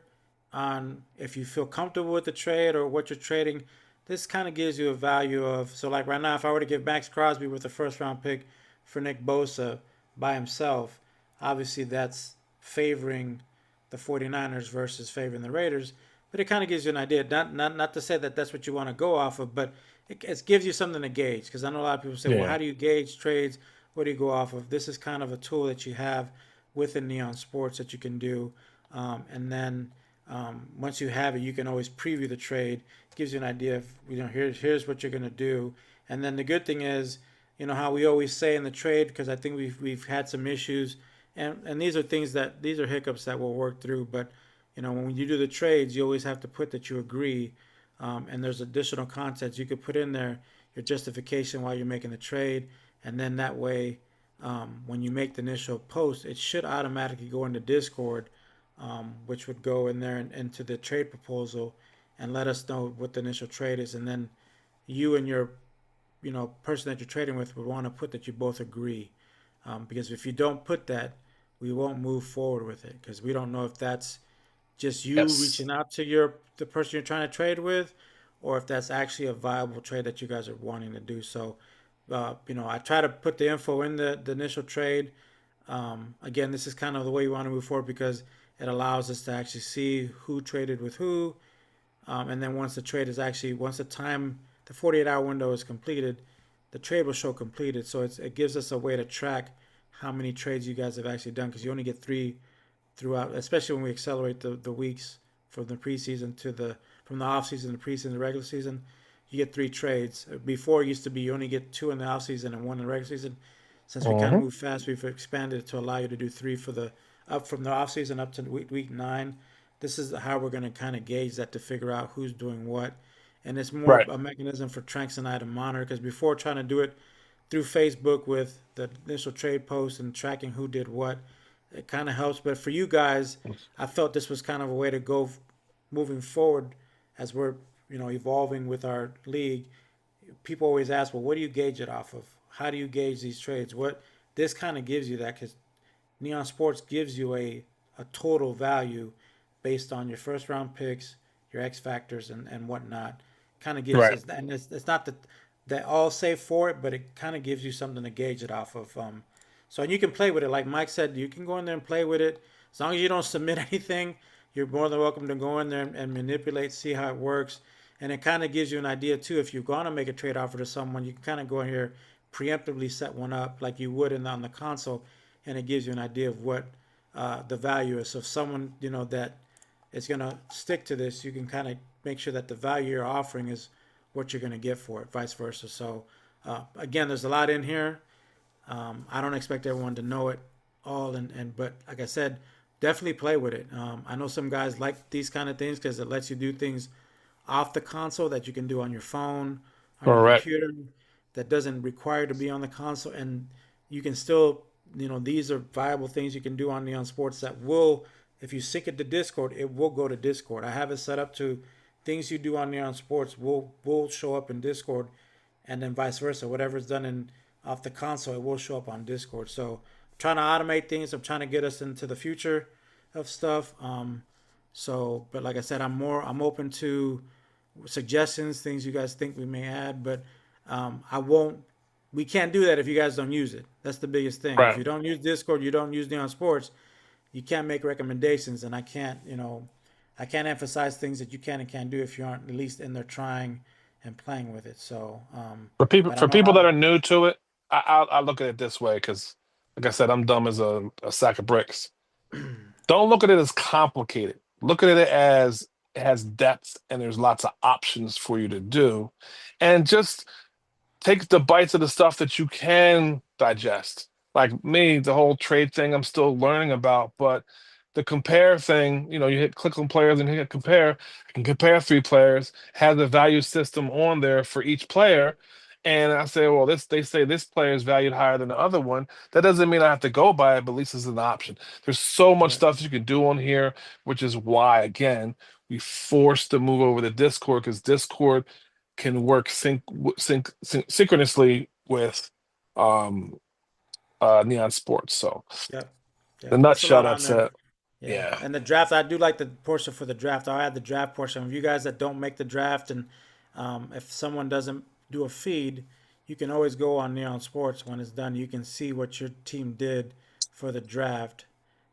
on if you feel comfortable with the trade or what you're trading. This kind of gives you a value of, so like right now, if I were to give Max Crosby with the first round pick for Nick Bosa by himself, obviously that's favoring the 49ers versus favoring the Raiders. But it kind of gives you an idea. Not to say that that's what you want to go off of, but it gives you something to gauge. Because I know a lot of people say, well, Yeah. how do you gauge trades? What do you go off of? This is kind of a tool that you have within Neon Sports that you can do. And then once you have it, you can always preview the trade. It gives you an idea of, here's what you're going to do. And then the good thing is, how we always say in the trade, because I think we've had some issues, and these are these are hiccups that we'll work through. But when you do the trades, you always have to put that you agree, and there's additional content you could put in there, your justification while you're making the trade, and then that way, when you make the initial post, it should automatically go into Discord, which would go in there and into the trade proposal, and let us know what the initial trade is, and then you and your person that you're trading with would want to put that you both agree, because if you don't put that, we won't move forward with it because we don't know if that's just you Yes. reaching out to the person you're trying to trade with, or if that's actually a viable trade that you guys are wanting to do. So, I try to put the info in the initial trade. Again, this is kind of the way we want to move forward because it allows us to actually see who traded with who, and then once the 48-hour window is completed, the trade will show completed. So it gives us a way to track how many trades you guys have actually done because you only get 3 throughout, especially when we accelerate the weeks from the preseason from the off season to preseason to regular season. You get 3 trades. Before it used to be you only get 2 in the off season and 1 in the regular season. Since we kind of moved fast, we've expanded it to allow you to do 3 up from the off season up to week 9. This is how we're going to kind of gauge that to figure out who's doing what, and it's more Right. a mechanism for Tranks and I to monitor. Because before trying to do it through Facebook with the initial trade post and tracking who did what, it kind of helps. But for you guys, I felt this was kind of a way to go moving forward as we're evolving with our league. People always ask, well, what do you gauge it off of? How do you gauge these trades? What this kind of gives you that because Neon Sports gives you a total value based on your first round picks, your X factors, and whatnot. Kind of gives Right. us, and it's not that all safe for it, but it kind of gives you something to gauge it off of. So and you can play with it, like Mike said, you can go in there and play with it as long as you don't submit anything. You're more than welcome to go in there and manipulate, see how it works, and it kind of gives you an idea too. If you're going to make a trade offer to someone, you can kind of go in here preemptively set one up like you would on the console, and it gives you an idea of what the value is. So if someone that is going to stick to this, you can kind of make sure that the value you're offering is what you're going to get for it, vice versa. So again, there's a lot in here. I don't expect everyone to know it all, but like I said, definitely play with it. I know some guys like these kind of things because it lets you do things off the console that you can do on your phone, on your Correct. computer, that doesn't require to be on the console, and you can still, these are viable things you can do on Neon Sports that will, if you sync it to Discord, it will go to Discord. I have it set up to things you do on Neon Sports will show up in Discord, and then vice versa. Whatever's done in off the console, it will show up on Discord. So I'm trying to automate things. I'm trying to get us into the future of stuff. But like I said, I'm open to suggestions, things you guys think we may add, but I won't. We can't do that if you guys don't use it. That's the biggest thing. If Right. you don't use Discord, you don't use Neon Sports, you can't make recommendations, and I can't emphasize things that you can and can't do if you aren't at least in there trying and playing with it. So, but For I'm, people that I'm are new to it, I look at it this way because, like I said, I'm dumb as a sack of bricks. Don't look at it as complicated. Look at it as it has depth and there's lots of options for you to do, and just take the bites of the stuff that you can digest. Like me, the whole trade thing, I'm still learning about, but the compare thing, you hit click on players and hit compare. I can compare three players, have the value system on there for each player. And I say, well, they say this player is valued higher than the other one. That doesn't mean I have to go by it, but at least it's an option. There's so much right. stuff you can do on here, which is why, again, we forced to move over to Discord because Discord can work synchronously with um Neon Sports. So Yep. the Yep. It's a nutshell, lot on that's there. it. Yeah, Yeah. and the draft, I do like the portion for the draft. I'll add the draft portion. Of you guys that don't make the draft, and if someone doesn't do a feed, you can always go on Neon Sports when it's done. You can see what your team did for the draft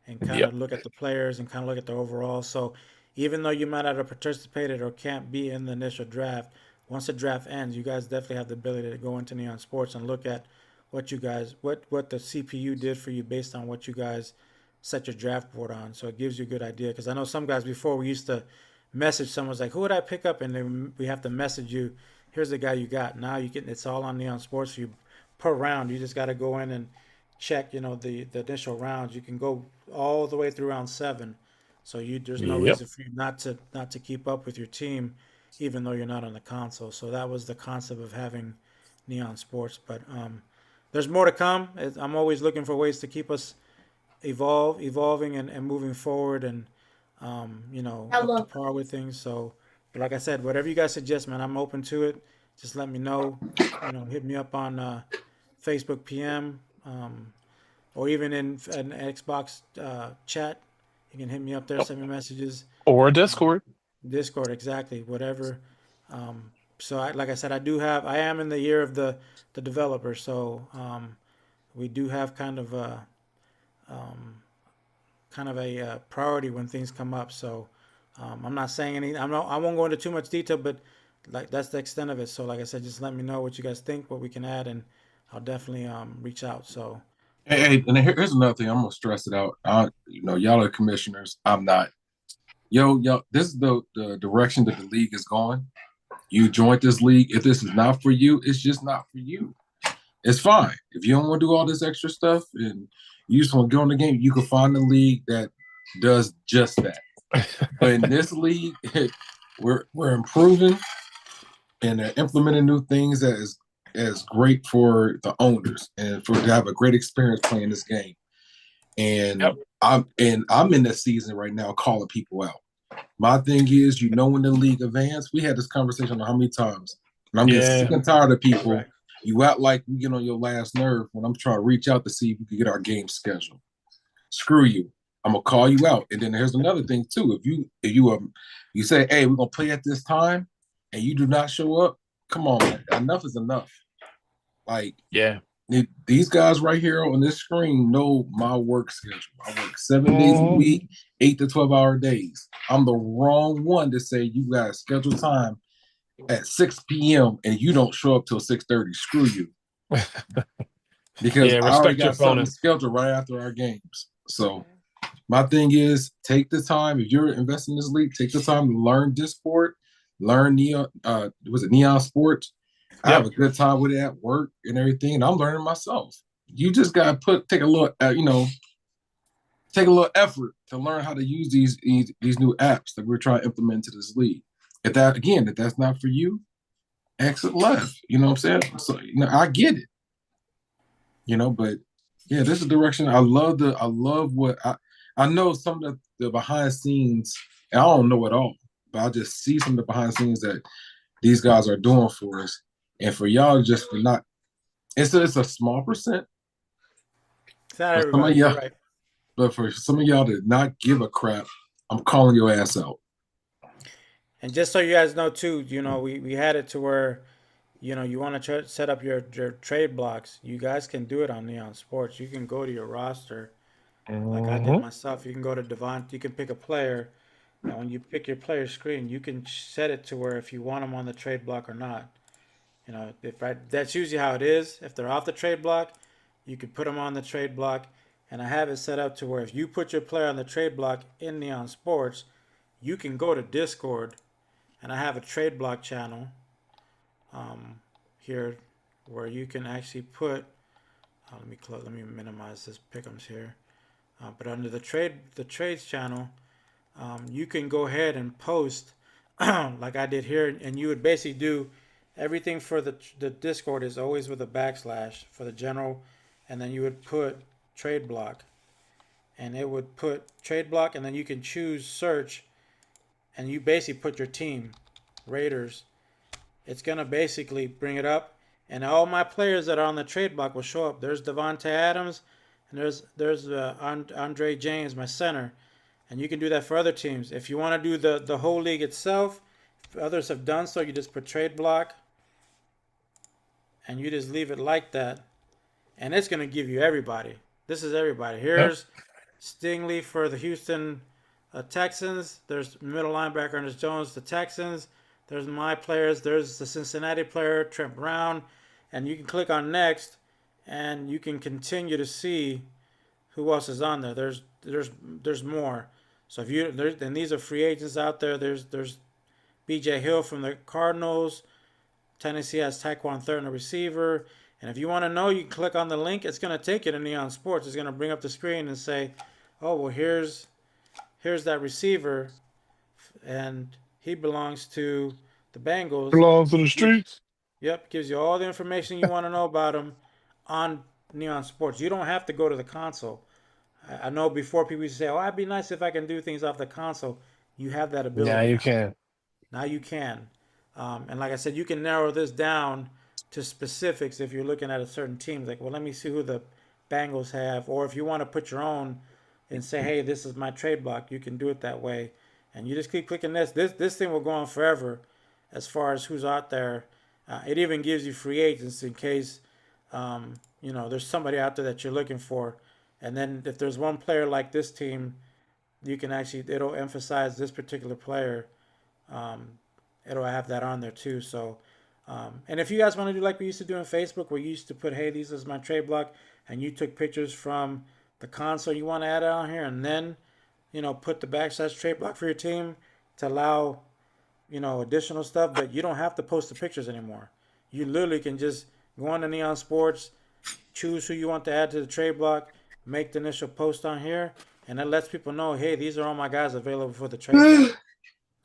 and kind Yep. of look at the players and kind of look at the overall. So even though you might not have participated or can't be in the initial draft, once the draft ends, you guys definitely have the ability to go into Neon Sports and look at what the CPU did for you based on what you guys set your draft board on. So it gives you a good idea. Because I know some guys before we used to message someone's like, who would I pick up? And then we have to message you. Here's the guy you got. Now you can. It's all on Neon Sports for you per round. You just got to go in and check. The initial rounds. You can go all the way through round 7. So there's no Yep. reason for you not to keep up with your team, even though you're not on the console. So that was the concept of having Neon Sports. But there's more to come. I'm always looking for ways to keep us evolving and moving forward and up to par with things. So, but like I said, whatever you guys suggest, man, I'm open to it. Just let me know. Hit me up on Facebook PM or even in Xbox chat. You can hit me up there, send me messages. Or Discord. Discord, exactly, whatever. So, like I said, I am in the year of the developer. So we do have kind of a priority when things come up. So I'm not saying any. I won't go into too much detail, but like that's the extent of it. So like I said, just let me know what you guys think, what we can add, and I'll definitely reach out. So Hey, and here's another thing. I'm gonna stress it out. Y'all are commissioners. I'm not. Yo, this is the direction that the league is going. You joined this league. If this is not for you, it's just not for you. It's fine. If you don't want to do all this extra stuff and you just want to go in the game, you can find a league that does just that. But in this league, we're improving and implementing new things that is great for the owners and for to have a great experience playing this game. And Yep. I'm in the season right now calling people out. My thing is, when the league advance, we had this conversation how many times, and I'm getting sick Yeah. and tired of people. Correct. You act like we get on your last nerve when I'm trying to reach out to see if we can get our game scheduled. Screw you. I'm gonna call you out. And then here's another thing too. If you say, hey, we're gonna play at this time, and you do not show up, come on, man. Enough is enough. Like Yeah. these guys right here on this screen know my work schedule. I work 7 days a Mhm. week, 8 to 12 hour days. I'm the wrong one to say you got a scheduled time at 6 p.m. and you don't show up till 6:30. Screw you. Because Yeah. I already Respect your got something opponent. scheduled right after our games. So my thing is take the time. If you're investing in this league, take the time to learn Discord, learn Neon was it Neon Sports? I have Yep. a good time with it at work and everything, and I'm learning myself. You just gotta take a little take a little effort to learn how to use these new apps that we're trying to implement into this league. If that's not for you, exit left. You know what I'm saying? So I get it. But yeah, this is the direction I love what I know some of the behind scenes, and I don't know it all, but I just see some of the behind the scenes that these guys are doing for us. And for y'all just for not it's a small percent, It's not but some of everybody. You're y'all right. but for some of y'all to not give a crap, I'm calling your ass out. And just so you guys know too, we had it to where, you want to set up your trade blocks. You guys can do it on Neon Sports. You can go to your roster, like I did Mhm. myself. You can go to Devon. You can pick a player, and when you pick your player screen, you can set it to where if you want them on the trade block or not. If that's usually how it is. If they're off the trade block, you can put them on the trade block. And I have it set up to where if you put your player on the trade block in Neon Sports, you can go to Discord, and I have a trade block channel here where you can actually put. Let me minimize this pickums here. But under the trades channel, you can go ahead and post like I did here, and you would basically do everything for the Discord is always with a backslash for the general, and then you would put trade block, and it would put trade block, and then you can choose search, and you basically put your team, Raiders. It's gonna basically bring it up, and all my players that are on the trade block will show up. There's Devonte Adams, and there's Andre James, my center, and you can do that for other teams. If you want to do the whole league itself, if others have done so, you just put trade block, and you just leave it like that, and it's gonna give you everybody. This is everybody. Yep. Here's Stingley for the Houston Texans. There's middle linebacker Ernest Jones, the Texans. There's my players. There's the Cincinnati player Trent Brown, and you can click on next, and you can continue to see who else is on there. There's more. So if you and these are free agents out there. There's B.J. Hill from the Cardinals. Tennessee has Tyquan Thornton, a receiver. And if you want to know, you can click on the link. It's going to take you to Neon Sports. It's going to bring up the screen and say, "Oh, well, here's that receiver, and he belongs to the Bengals." Belongs to the Gives, streets. yep, gives you all the information you want to know about him on Neon Sports. You don't have to go to the console. I know before people used to say, "Oh, it'd be nice if I can do things off the console." You have that Yeah, ability you now. can. Now you can. And like I said, you can narrow this down to specifics if you're looking at a certain team. Like, well, let me see who the Bengals have. Or if you want to put your own and say, hey, this is my trade block, you can do it that way. And you just keep clicking this. This thing will go on forever as far as who's out there. It even gives you free agents in case, there's somebody out there that you're looking for. And then if there's one player like this team, you can it'll emphasize this particular player. It'll have that on there too. So, and if you guys want to do like we used to do on Facebook, where you used to put, hey, this is my trade block, and you took pictures from the console you want to add on here, and then, put the backslash trade block for your team to allow, additional stuff, but you don't have to post the pictures anymore. You literally can just go on to Neon Sports, choose who you want to add to the trade block, make the initial post on here, and that lets people know, hey, these are all my guys available for the trade block.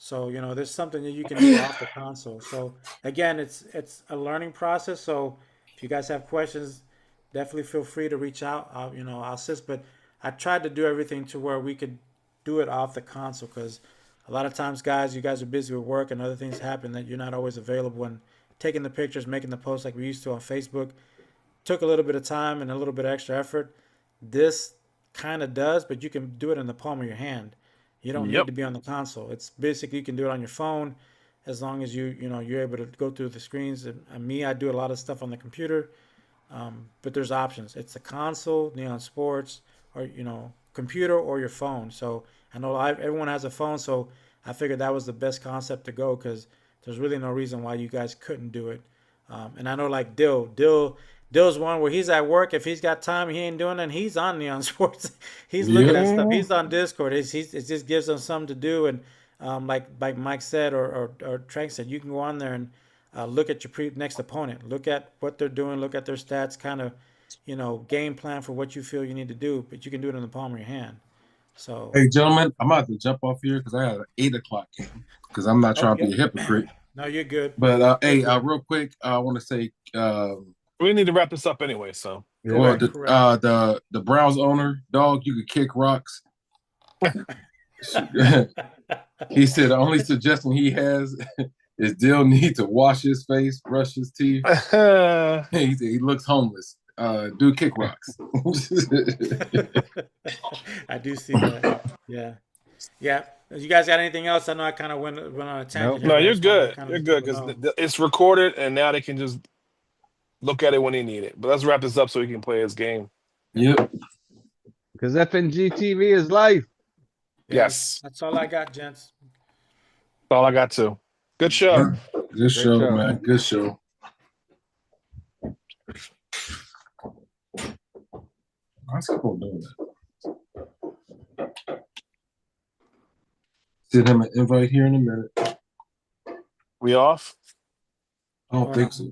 So there's something that you can do off the console. So again, it's a learning process. So if you guys have questions, definitely feel free to reach out. I'll assist. But I tried to do everything to where we could do it off the console because a lot of times, guys, you guys are busy with work and other things happen that you're not always available and taking the pictures, making the posts like we used to on Facebook took a little bit of time and a little bit of extra effort. This kind of does, but you can do it in the palm of your hand. You don't need Yep. to be on the console. It's basically you can do it on your phone as long as you're able to go through the screens. And me, I do a lot of stuff on the computer, but there's options. It's the console, Neon Sports, or computer or your phone. So I know everyone has a phone, so I figured that was the best concept to go because there's really no reason why you guys couldn't do it. And I know like Dill's one where he's at work. If he's got time, he ain't doing it. He's on Neon Sports. He's looking at stuff. Yeah. He's on Discord. It just gives him something to do. And like Mike said or Trank said, you can go on there and look at your next opponent. Look at what they're doing. Look at their stats. Kind of, game plan for what you feel you need to do. But you can do it in the palm of your hand. So Hey, gentlemen, I'm about to jump off here because I have an 8 o'clock game because I'm not trying to be a hypocrite. No, you're good. But You're hey, good. real quick, I want to say, We need to wrap this up anyway. So well, Correct. the Browns owner, dog, you could kick rocks. He said the only suggestion he has is Dill need to wash his face, brush his teeth. He said he looks homeless. Do kick rocks. I do see that. Yeah. Yeah. You guys got anything else? I know I kind of went on a tangent. Nope. here, no, but I you're just wanted to good. kind of You're let good people because know. it's recorded and now they can just look at it when they need it. But let's wrap this up so he can play his game. Yep. Because FNG TV is life. Yeah, Yes. That's all I got, gents. That's all I got to. Good show. Good show, show. man. Good show. Let's keep on doing that. Send him an invite here in a minute. We off? I don't think so.